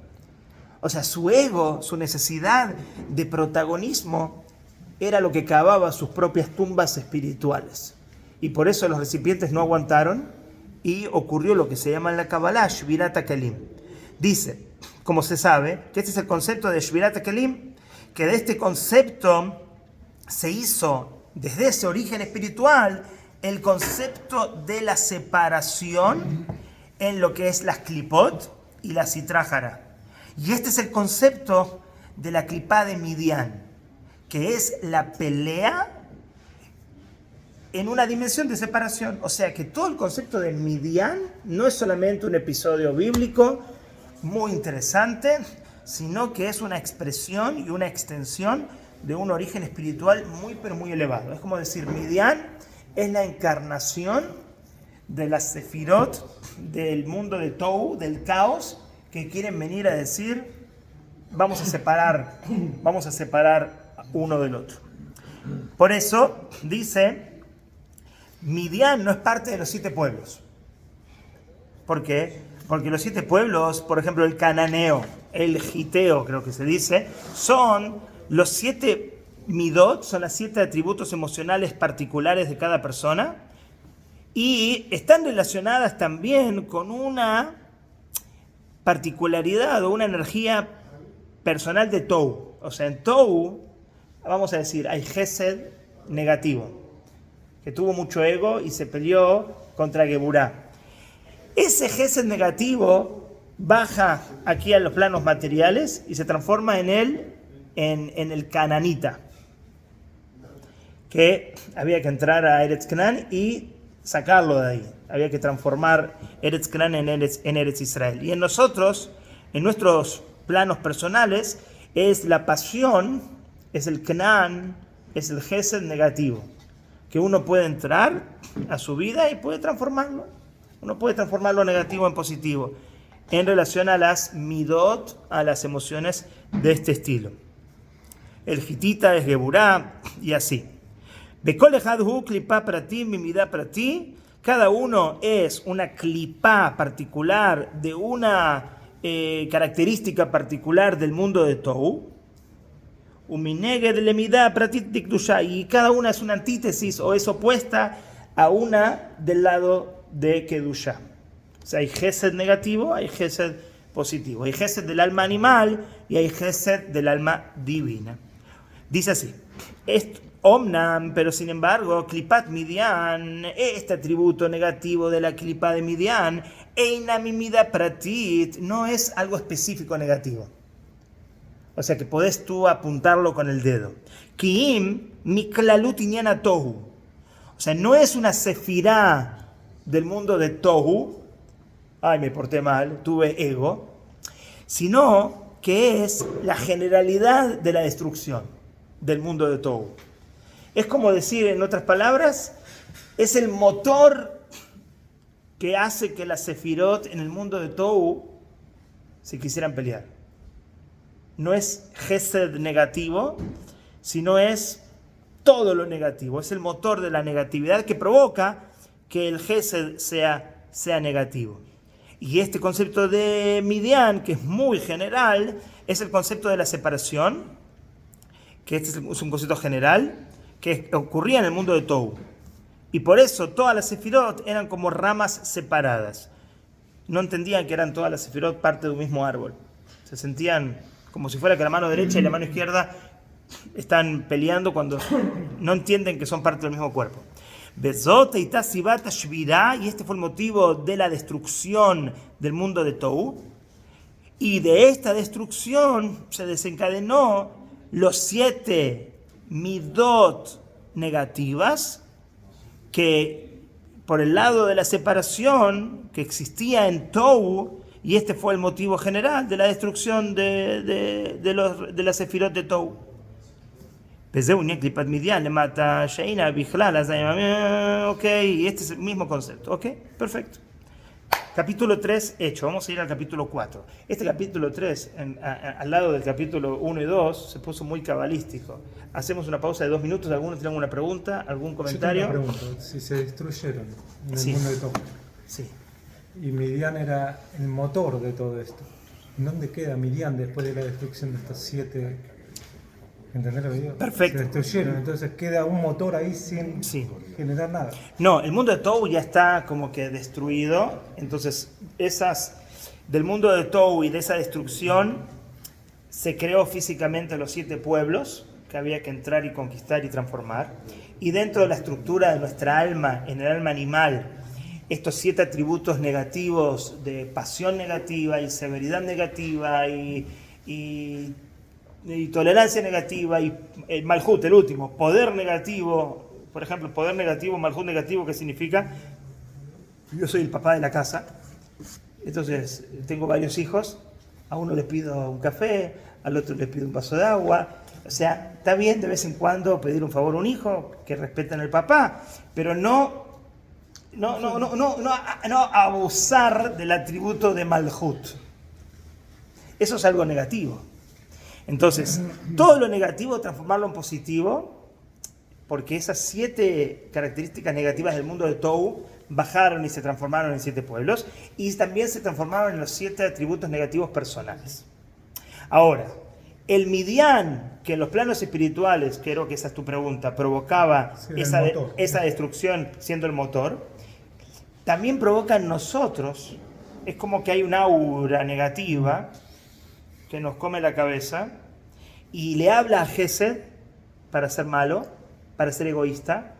O sea, su ego, su necesidad de protagonismo era lo que cavaba sus propias tumbas espirituales. Y por eso los recipientes no aguantaron y ocurrió lo que se llama en la Kabbalah Shvirat HaKelim. Dice, como se sabe, que este es el concepto de Shvirat HaKelim, que de este concepto se hizo desde ese origen espiritual el concepto de la separación en lo que es las klipot y la sitrájara. Y este es el concepto de la klipá de Midian, que es la pelea en una dimensión de separación. O sea que todo el concepto de Midian no es solamente un episodio bíblico muy interesante, sino que es una expresión y una extensión de un origen espiritual muy pero muy elevado. Es como decir, Midian es la encarnación de las sefirot del mundo de Tohu, del caos, que quieren venir a decir, vamos a separar uno del otro. Por eso dice, Midian no es parte de los 7 pueblos. ¿Por qué? Porque los 7 pueblos, por ejemplo el cananeo, el giteo creo que se dice, son los 7 midot, son las 7 atributos emocionales particulares de cada persona y están relacionadas también con una particularidad o una energía personal de Tohu. O sea, en Tohu, vamos a decir, hay Gesed negativo, que tuvo mucho ego y se peleó contra Geburá. Ese Gesed negativo baja aquí a los planos materiales y se transforma en el cananita, que había que entrar a Eretz Canaan y sacarlo de ahí. Había que transformar Eretz Canaan en Eretz Israel. Y en nosotros, en nuestros planos personales, es la pasión, es el Canaan, es el Gesed negativo, que uno puede entrar a su vida y puede transformarlo. Uno puede transformar lo negativo en positivo en relación a las midot, a las emociones de este estilo. El hitita es Geburá y así. Bekol echad hu klipá prati mimidá prati. Cada uno es una klipá particular de una característica particular del mundo de Tohu. Umineged lemidá pratit dikdusha. Y cada una es una antítesis o es opuesta a una del lado de Kedusha. O sea, hay Gesed negativo, hay Gesed positivo. Hay Gesed del alma animal y hay Gesed del alma divina. Dice así, Omnam, pero sin embargo, Klipat Midian, este atributo negativo de la Klipá de Midian, Einamimida Pratit, no es algo específico negativo. O sea que podés tú apuntarlo con el dedo. Kiim Miklalut Inyana Tohu. O sea, no es una sefirá del mundo de Tohu, ay, me porté mal, tuve ego, sino que es la generalidad de la destrucción del mundo de Tohu. Es como decir, en otras palabras, es el motor que hace que las sefirot en el mundo de Tohu se quisieran pelear. No es Gesed negativo, sino es todo lo negativo. Es el motor de la negatividad que provoca que el Gesed sea negativo. Y este concepto de Midian, que es muy general, es el concepto de la separación, que este es un concepto general, que ocurría en el mundo de Tohu. Y por eso todas las sefirot eran como ramas separadas. No entendían que eran todas las sefirot parte de un mismo árbol. Se sentían como si fuera que la mano derecha y la mano izquierda están peleando cuando no entienden que son parte del mismo cuerpo. Y este fue el motivo de la destrucción del mundo de Tohu. Y de esta destrucción se desencadenó los 7 midot negativas que por el lado de la separación que existía en Tohu, y este fue el motivo general de la destrucción de las sefirot de Tohu. Ok, y este es el mismo concepto. Ok, perfecto. Capítulo 3 hecho, vamos a ir al capítulo 4. Este capítulo 3, al lado del capítulo 1 y 2, se puso muy cabalístico. Hacemos una pausa de 2 minutos. ¿Algunos tienen alguna pregunta, algún comentario? Yo tengo una pregunta. Si se destruyeron en el Sí. mundo de Tohu, Sí. y Midian era el motor de todo esto, ¿dónde queda Midian después de la destrucción de estos 7? ¿Entendés lo que digo? Perfecto. Se destruyeron, entonces queda un motor ahí sin Sí. generar nada. No, el mundo de Tohu ya está como que destruido. Entonces, del mundo de Tohu y de esa destrucción se creó físicamente los 7 pueblos que había que entrar y conquistar y transformar. Y dentro de la estructura de nuestra alma, en el alma animal, estos 7 atributos negativos de pasión negativa y severidad negativa y tolerancia negativa y el malhut, el último, poder negativo, por ejemplo, poder negativo, malhut negativo, que significa yo soy el papá de la casa, entonces tengo varios hijos, a uno le pido un café, al otro le pido un vaso de agua, o sea, está bien de vez en cuando pedir un favor a un hijo, que respeten al papá, pero no abusar del atributo de malhut. Eso es algo negativo. Entonces, todo lo negativo transformarlo en positivo, porque esas 7 características negativas del mundo de Tohu bajaron y se transformaron en 7 pueblos, y también se transformaron en los 7 atributos negativos personales. Ahora, el Midian, que en los planos espirituales, creo que esa es tu pregunta, provocaba Sí, esa destrucción siendo el motor, también provoca en nosotros, es como que hay un aura negativa que nos come la cabeza y le habla a Gesed para ser malo, para ser egoísta,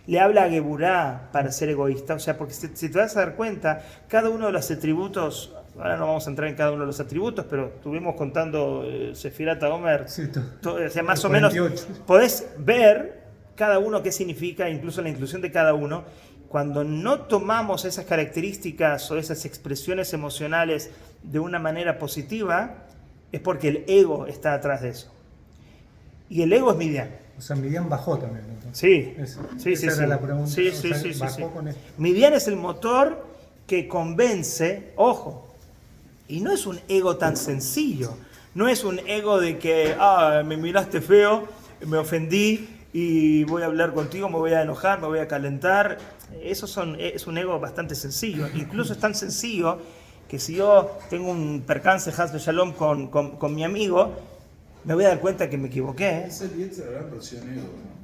le habla a Geburá para ser egoísta, o sea, porque si te vas a dar cuenta, cada uno de los atributos, ahora no vamos a entrar en cada uno de los atributos, pero estuvimos contando Sefirat HaOmer, Sí, o sea, más o 48. menos podés ver cada uno qué significa, incluso la inclusión de cada uno. Cuando no tomamos esas características o esas expresiones emocionales de una manera positiva, es porque el ego está atrás de eso. Y el ego es Midian. O sea, Midian bajó también. Entonces. Sí, Esa sí. era la pregunta. Sí, O sea, bajó con esto. Midian es el motor que convence, ojo, y no es un ego tan sencillo. No es un ego de que, me miraste feo, me ofendí y voy a hablar contigo, me voy a enojar, me voy a calentar. Es un ego bastante sencillo. Incluso es tan sencillo que si yo tengo un percance Haz de Shalom con mi amigo, me voy a dar cuenta que me equivoqué. Es el Yetzer Hara versión ego, ¿no?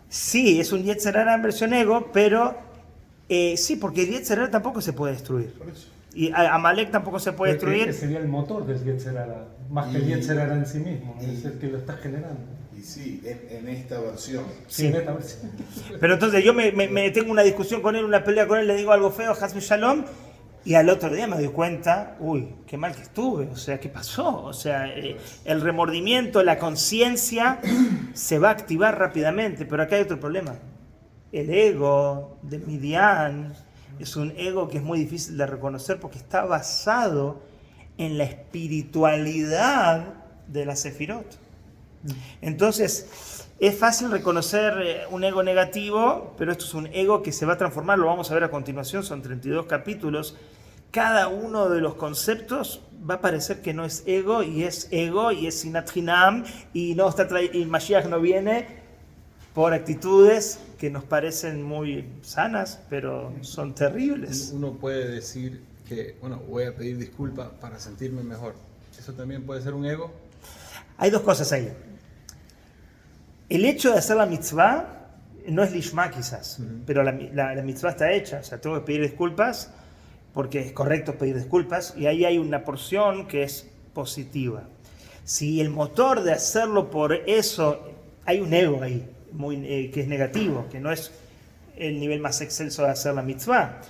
Sí, es un Yetzer Hara en versión ego, pero sí, porque el Yetzer Hara tampoco se puede destruir. Por eso. Y Amalek tampoco se puede Pero que destruir. sería el motor del Yetzer Hara, más que el Yetzer Hara en sí mismo, es el que lo está generando. Y sí, en esta versión. Sí, neta, sí. Pero entonces yo me tengo una discusión con él, una pelea con él, le digo algo feo, Haz de Shalom, y al otro día me doy cuenta, uy, qué mal que estuve, o sea, ¿qué pasó? O sea, el remordimiento, la conciencia se va a activar rápidamente, pero acá hay otro problema. El ego de Midian es un ego que es muy difícil de reconocer porque está basado en la espiritualidad de la Sefirot. Entonces, es fácil reconocer un ego negativo, pero esto es un ego que se va a transformar, lo vamos a ver a continuación, son 32 capítulos. Cada uno de los conceptos va a parecer que no es ego y es sinat hinam, y Mashiach no viene por actitudes que nos parecen muy sanas, pero son terribles. Uno puede decir que, bueno, voy a pedir disculpas para sentirme mejor. ¿Eso también puede ser un ego? Hay dos cosas ahí. El hecho de hacer la mitzvah no es lishma quizás, pero la mitzvah está hecha, o sea, tengo que pedir disculpas porque es correcto pedir disculpas, y ahí hay una porción que es positiva. Si el motor de hacerlo por eso, hay un ego ahí, que es negativo, que no es el nivel más excelso de hacer la mitzvah,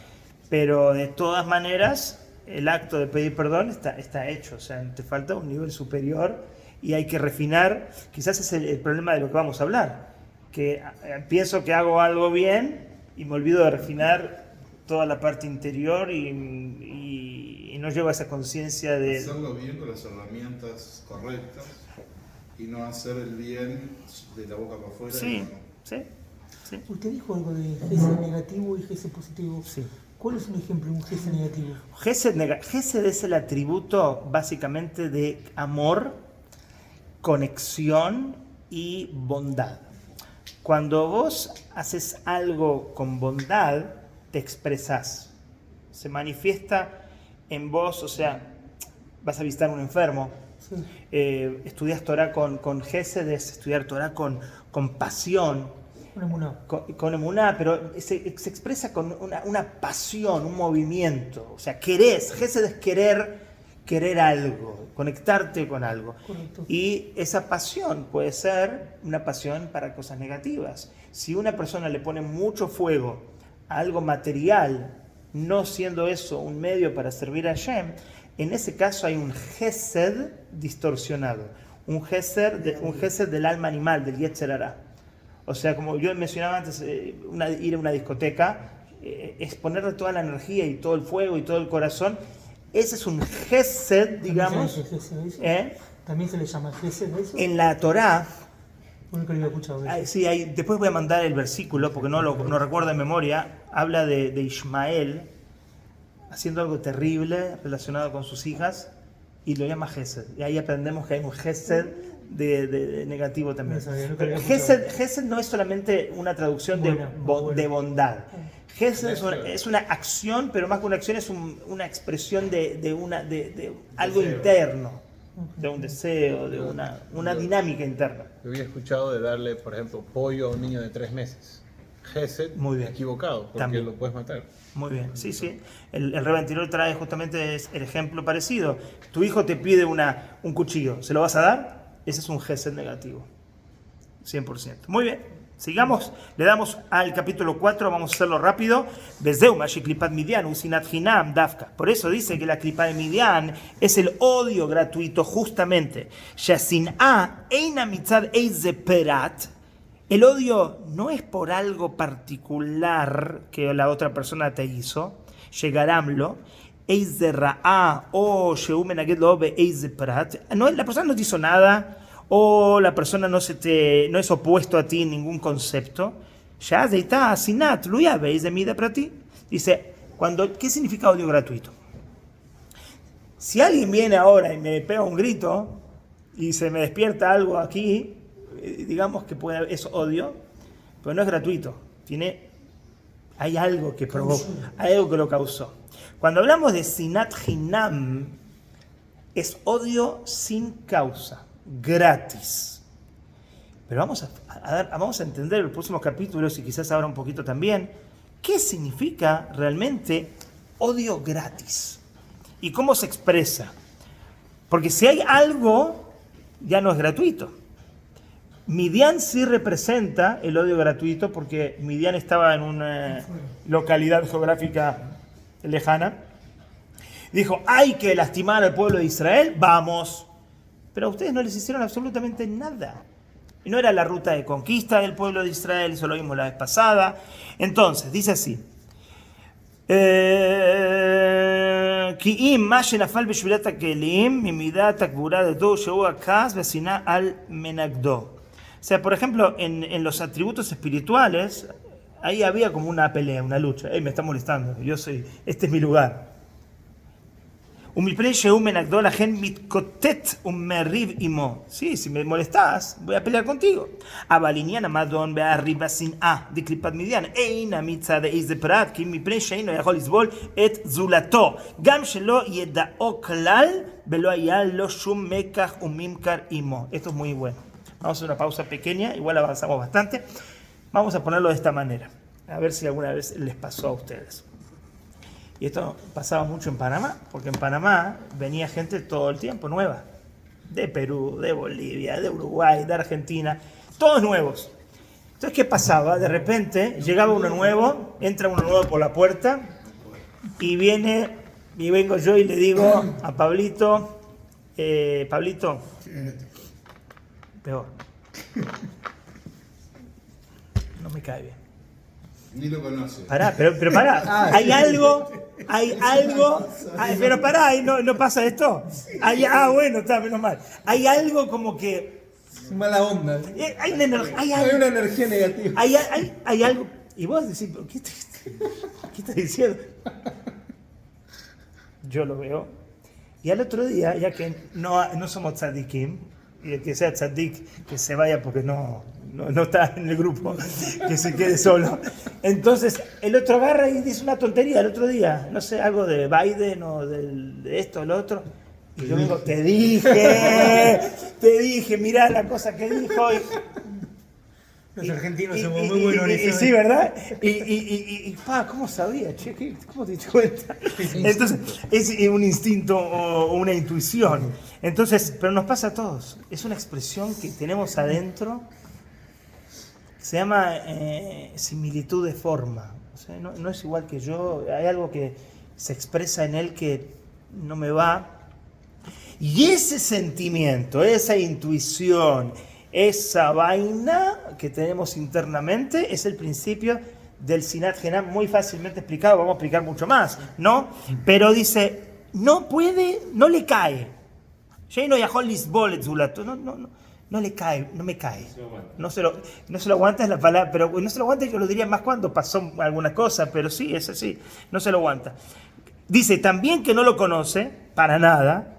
pero de todas maneras el acto de pedir perdón está hecho, o sea, te falta un nivel superior y hay que refinar. Quizás es el problema de lo que vamos a hablar, que pienso que hago algo bien y me olvido de refinar toda la parte interior y no llevo a esa conciencia de... Hacerlo bien con las herramientas correctas y no hacer el bien de la boca para afuera. Sí, sí. Usted dijo algo de Gesed negativo y Gesed positivo. Sí. ¿Cuál es un ejemplo de un Gesed negativo? Gesed es el atributo básicamente de amor, conexión y bondad. Cuando vos haces algo con bondad, te expresás. Se manifiesta en vos, o sea, vas a visitar a un enfermo, Sí. estudias Torah con Gesed, es estudiar Torah con pasión, Una emuná. con emuná, pero se expresa con una pasión, un movimiento. O sea, querés. Gesed es querer algo, conectarte con algo. Correcto. Y esa pasión puede ser una pasión para cosas negativas. Si una persona le pone mucho fuego a algo material, no siendo eso un medio para servir a Hashem, en ese caso hay un Gesed distorsionado, un Gesed del alma animal, del Yetzer Hara. O sea, como yo mencionaba antes, ir a una discoteca, es ponerle toda la energía y todo el fuego y todo el corazón. Ese es un Gesed, digamos. También se le llama Gesed a eso. En la Torá, Nunca lo había escuchado. sí, después voy a mandar el versículo porque no recuerdo de memoria. Habla de Ismael haciendo algo terrible relacionado con sus hijas y lo llama Gesed. Y ahí aprendemos que hay un Gesed de negativo también. Pero Gesed no es solamente una traducción de bondad. Gesed es una acción, pero más que una acción es una expresión de algo interno, de un deseo, de una dinámica interna. Yo había escuchado de darle, por ejemplo, pollo a un niño de 3 meses. Gesed, Muy bien. equivocado, porque También. lo puedes matar. Muy bien, sí, sí. El Rebbe anterior trae justamente el ejemplo parecido. Tu hijo te pide un cuchillo, ¿se lo vas a dar? Ese es un Gesed negativo. 100%. Muy bien, sigamos. Le damos al capítulo 4, vamos a hacerlo rápido. Por eso dice que la clipa de Midian es el odio gratuito, justamente. El odio no es por algo particular que la otra persona te hizo, llegaramlo, no, la persona no te hizo nada, o la persona no es opuesto a ti en ningún concepto. Dice, ¿qué significa odio gratuito? Si alguien viene ahora y me pega un grito y se me despierta algo aquí, digamos que es odio, pero no es gratuito. Hay algo que provocó, hay algo que lo causó. Cuando hablamos de Sinat Hinam, es odio sin causa, gratis. Pero vamos a entender en los próximos capítulos y quizás ahora un poquito también, qué significa realmente odio gratis y cómo se expresa. Porque si hay algo, ya no es gratuito. Midian sí representa el odio gratuito porque Midian estaba en una localidad geográfica lejana. Dijo, hay que lastimar al pueblo de Israel, vamos. Pero a ustedes no les hicieron absolutamente nada. Y no era la ruta de conquista del pueblo de Israel, eso lo vimos la vez pasada. Entonces, dice así. O sea, por ejemplo, en los atributos espirituales, ahí había como una pelea, una lucha. Me está molestando, este es mi lugar. Sí, si me molestás, voy a pelear contigo. Esto es muy bueno. Vamos a hacer una pausa pequeña, igual avanzamos bastante. Vamos a ponerlo de esta manera, a ver si alguna vez les pasó a ustedes. Y esto pasaba mucho en Panamá, porque en Panamá venía gente todo el tiempo nueva, de Perú, de Bolivia, de Uruguay, de Argentina, todos nuevos. Entonces, ¿qué pasaba? De repente llegaba uno nuevo, entra uno nuevo por la puerta y viene Y vengo yo y le digo a Pablito, Pablito, peor. No me cae bien. Ni lo conoce. Pará, pero pará, hay algo, pero pará, no pasa esto. Bueno, está, menos mal. Hay algo como que... Es mala onda. Hay una energía negativa. Hay algo... Y vos decís, ¿qué estás diciendo? Yo lo veo. Y al otro día, ya que no somos tzadikim, y el que sea tzadik, que se vaya porque no está en el grupo, que se quede solo. Entonces, el otro agarra y dice una tontería el otro día, no sé, algo de Biden o de esto o lo otro. Y yo digo, te dije, mirá la cosa que dijo. Los argentinos somos muy buenos en eso. Sí, ¿verdad? ¿Cómo sabía? Che, ¿cómo te diste cuenta? Entonces, es un instinto o una intuición. Entonces, pero nos pasa a todos. Es una expresión que tenemos adentro. Se llama similitud de forma. O sea, no es igual que yo. Hay algo que se expresa en él que no me va. Y ese sentimiento, esa intuición, esa vaina que tenemos internamente es el principio del Sinat Genam, muy fácilmente explicado, vamos a explicar mucho más, ¿no? Pero dice, no le cae. No le cae, no me cae. No se lo aguanta es la palabra, pero no se lo aguanta yo lo diría más cuando pasó alguna cosa, pero sí, es así, no se lo aguanta. Dice, también que no lo conoce, para nada,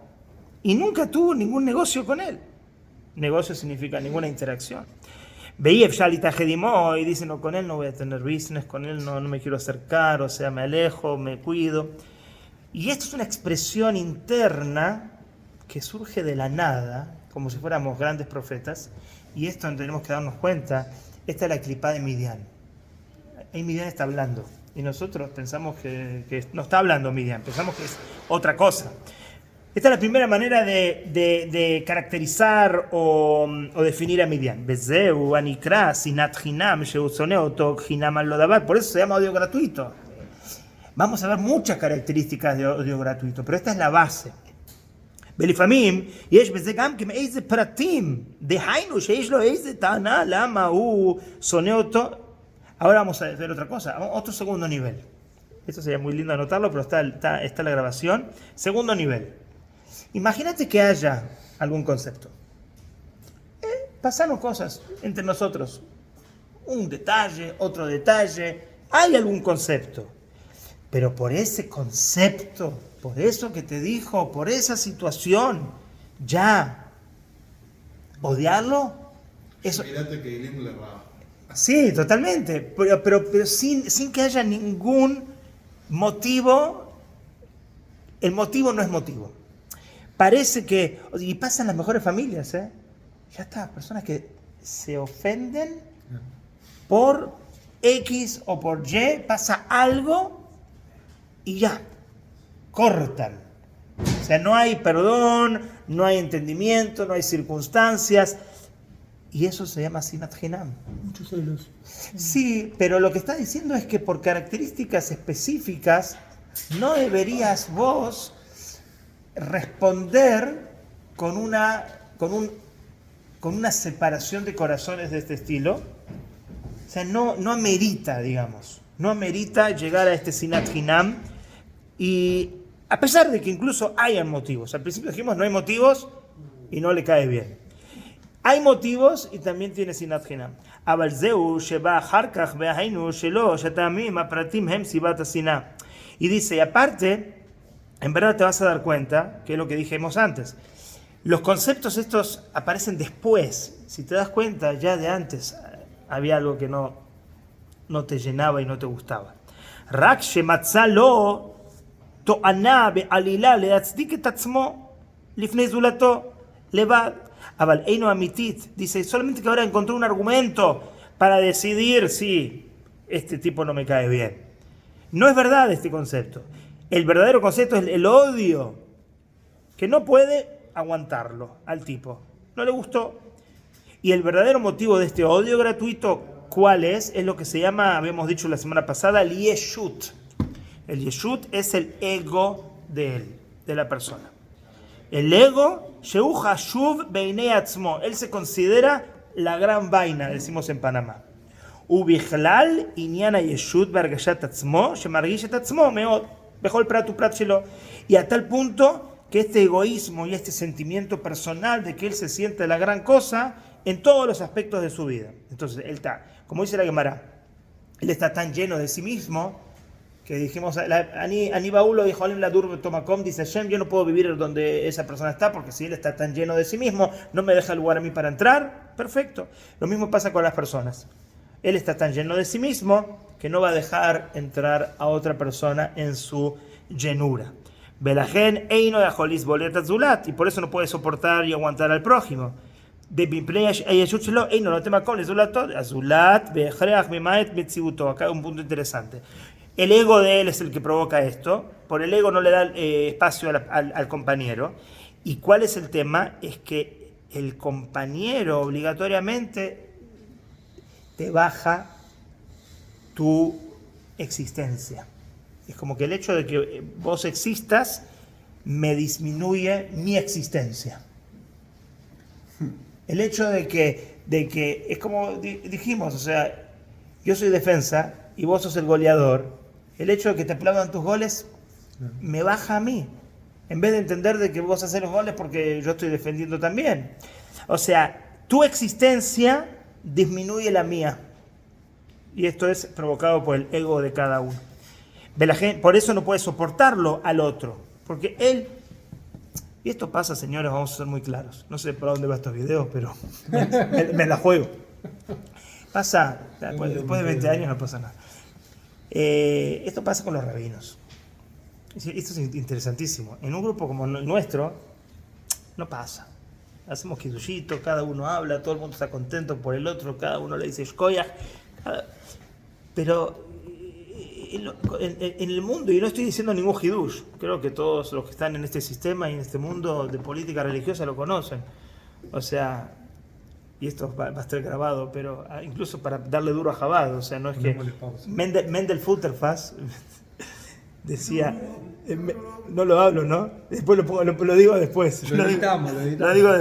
y nunca tuvo ningún negocio con él. Negocio significa ninguna interacción. Veía Shalita Jedimó y dice, no, con él no voy a tener business, con él no me quiero acercar, o sea, me alejo, me cuido. Y esto es una expresión interna que surge de la nada, como si fuéramos grandes profetas, y esto tenemos que darnos cuenta. Esta es la clipá de Midian. Ahí Midian está hablando, y nosotros pensamos que no está hablando Midian, pensamos que es otra cosa. Esta es la primera manera de caracterizar o definir a Midian. Bezeu, Anikra, Sinat Hinam, Sheuzoneo, Tok, Hinam al-Lodabat. Por eso se llama odio gratuito. Vamos a ver muchas características de odio gratuito, pero esta es la base. Belifamim, יש בזה גם כן איזה פרטים, דהיינו שיש לו איזה טענה למה הוא שונא אותו. Ahora vamos a ver otra cosa, otro segundo nivel. Esto sería muy lindo anotarlo, pero está la grabación. Segundo nivel. Imagínate que haya algún concepto. Pasaron cosas entre nosotros. Un detalle, otro detalle. Hay algún concepto. Pero por ese concepto, por eso que te dijo, por esa situación, ya odiarlo, eso. Mirate que Elim le va. Sí, totalmente. Pero sin que haya ningún motivo. El motivo no es motivo. Parece que, y pasa en las mejores familias, ya está, personas que se ofenden por X o por Y, pasa algo y ya, cortan. O sea, no hay perdón, no hay entendimiento, no hay circunstancias, y eso se llama Sinat Hinam. Muchos celos. Sí, pero lo que está diciendo es que por características específicas no deberías vos responder con una separación de corazones de este estilo. O sea, no amerita, digamos, no amerita llegar a este Sinat Hinam, y a pesar de que incluso hayan motivos. Al principio dijimos no hay motivos y no le cae bien. Hay motivos y también tiene Sinat Hinam. אבל זהו שבא אחר כך והיינו שלא שהטעמים הפרטים הם סיבת השנאה. Y dice, y aparte, en verdad te vas a dar cuenta, que es lo que dijimos antes, los conceptos estos aparecen después. Si te das cuenta, ya de antes había algo que no te llenaba y no te gustaba. רק שמצא לו תואנה בעלילה להצדיק את עצמו לפני זולתו לבד. אבל אינו אמיתית. Dice, solamente que ahora encontró un argumento para decidir si este tipo no me cae bien. No es verdad este concepto. El verdadero concepto es el odio, que no puede aguantarlo al tipo. No le gustó. Y el verdadero motivo de este odio gratuito, ¿cuál es? Es lo que se llama, habíamos dicho la semana pasada, el yeshut. El yeshut es el ego de él, de la persona. El ego, Shehu Hashuv Beinei Atzmo, él se considera la gran vaina, decimos en Panamá. Ubichlal Inyan Hayeshut Behargashat Atzmo, Shemargish et Atzmo Meod, Bechol Prat Uprat Shelo. Y a tal punto que este egoísmo y este sentimiento personal de que él se siente la gran cosa en todos los aspectos de su vida. Entonces, él está, como dice la Gemara, él está tan lleno de sí mismo que dijimos, Ani Baulo dijo, dice Hashem, yo no puedo vivir donde esa persona está, porque si él está tan lleno de sí mismo, no me deja lugar a mí para entrar. Perfecto. Lo mismo pasa con las personas. Él está tan lleno de sí mismo que no va a dejar entrar a otra persona en su llenura. Belajen eino yajolis boletat zulat, y por eso no puede soportar y aguantar al prójimo. Acá un punto interesante. El ego de él es el que provoca esto. Por el ego no le da espacio al compañero. ¿Y cuál es el tema? Es que el compañero obligatoriamente te baja tu existencia. Es como que el hecho de que vos existas me disminuye mi existencia. El hecho de que es como dijimos, o sea, yo soy defensa y vos sos el goleador. El hecho de que te aplaudan tus goles me baja a mí. En vez de entender de que vos haces los goles porque yo estoy defendiendo también. O sea, tu existencia disminuye la mía. Y esto es provocado por el ego de cada uno. Por eso no puede soportarlo al otro. Porque él... Y esto pasa, señores, vamos a ser muy claros. No sé por dónde va estos videos, pero me la juego. Pasa, después de 20 años no pasa nada. Esto pasa con los rabinos. Esto es interesantísimo. En un grupo como el nuestro, no pasa. Hacemos kiddushito, cada uno habla, todo el mundo está contento por el otro, cada uno le dice shkoyach. Pero en el mundo, y no estoy diciendo ningún hidush, creo que todos los que están en este sistema y en este mundo de política religiosa lo conocen. O sea, y esto va a estar grabado, pero incluso para darle duro a Chabad, o sea, no es que Mendel Futterfass decía, no lo hablo, ¿no? Después lo digo después. Lo digo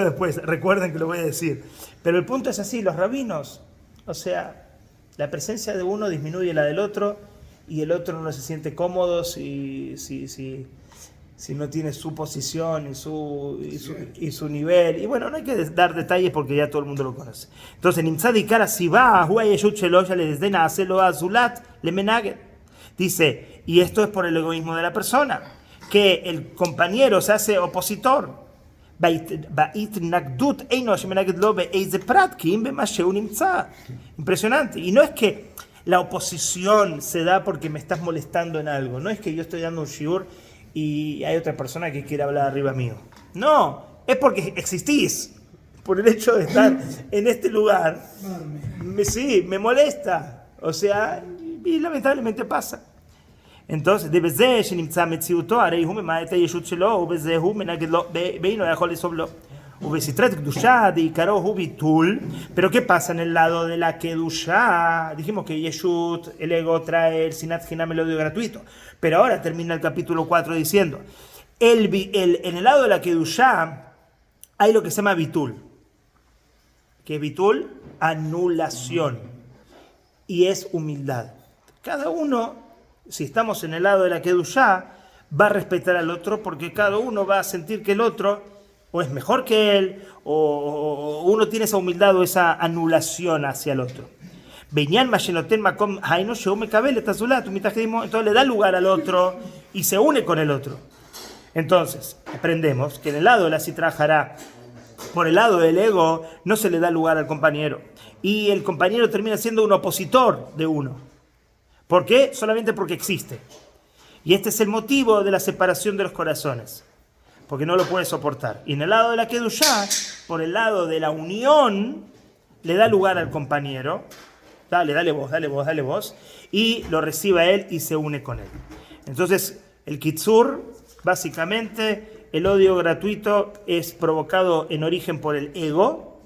después. Recuerden que lo voy a decir. Pero el punto es así, los rabinos, o sea, la presencia de uno disminuye la del otro y el otro no se siente cómodo si no tiene su posición y su nivel. Y bueno, no hay que dar detalles porque ya todo el mundo lo conoce. Entonces, dice, y esto es por el egoísmo de la persona, que el compañero se hace opositor. Impresionante. Y no es que la oposición se da porque me estás molestando en algo. No es que yo estoy dando un shiur y hay otra persona que quiere hablar arriba mío. No, es porque existís. Por el hecho de estar en este lugar, me molesta. O sea, y lamentablemente pasa. Entonces, pero ¿qué pasa en el lado de la Kedushá? Dijimos que Yeshut, el ego, trae el Sinat Hinam, el odio gratuito. Pero ahora termina el capítulo 4 diciendo, en el lado de la Kedushá hay lo que se llama Bitul. ¿Qué es Bitul? Anulación. Y es humildad. Cada uno, si estamos en el lado de la Kedushá, va a respetar al otro porque cada uno va a sentir que el otro o es mejor que él, o uno tiene esa humildad o esa anulación hacia el otro. Entonces le da lugar al otro y se une con el otro. Entonces, aprendemos que en el lado de la Sitra Hará, por el lado del ego, no se le da lugar al compañero. Y el compañero termina siendo un opositor de uno. ¿Por qué? Solamente porque existe. Y este es el motivo de la separación de los corazones. Porque no lo puede soportar. Y en el lado de la Kedushá, por el lado de la unión, le da lugar al compañero. Dale vos. Y lo recibe a él y se une con él. Entonces, el Kitzur, básicamente, el odio gratuito es provocado en origen por el ego,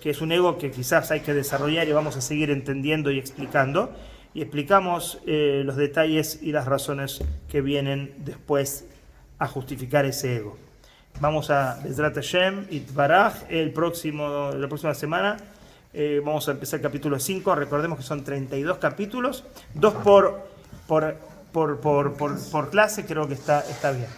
que es un ego que quizás hay que desarrollar y vamos a seguir entendiendo y explicando. y explicamos los detalles y las razones que vienen después a justificar ese ego. Vamos a Bezrat Hashem Itbaraj la próxima semana. Vamos a empezar el capítulo 5. Recordemos que son 32 capítulos, 2 por clase, creo que está bien.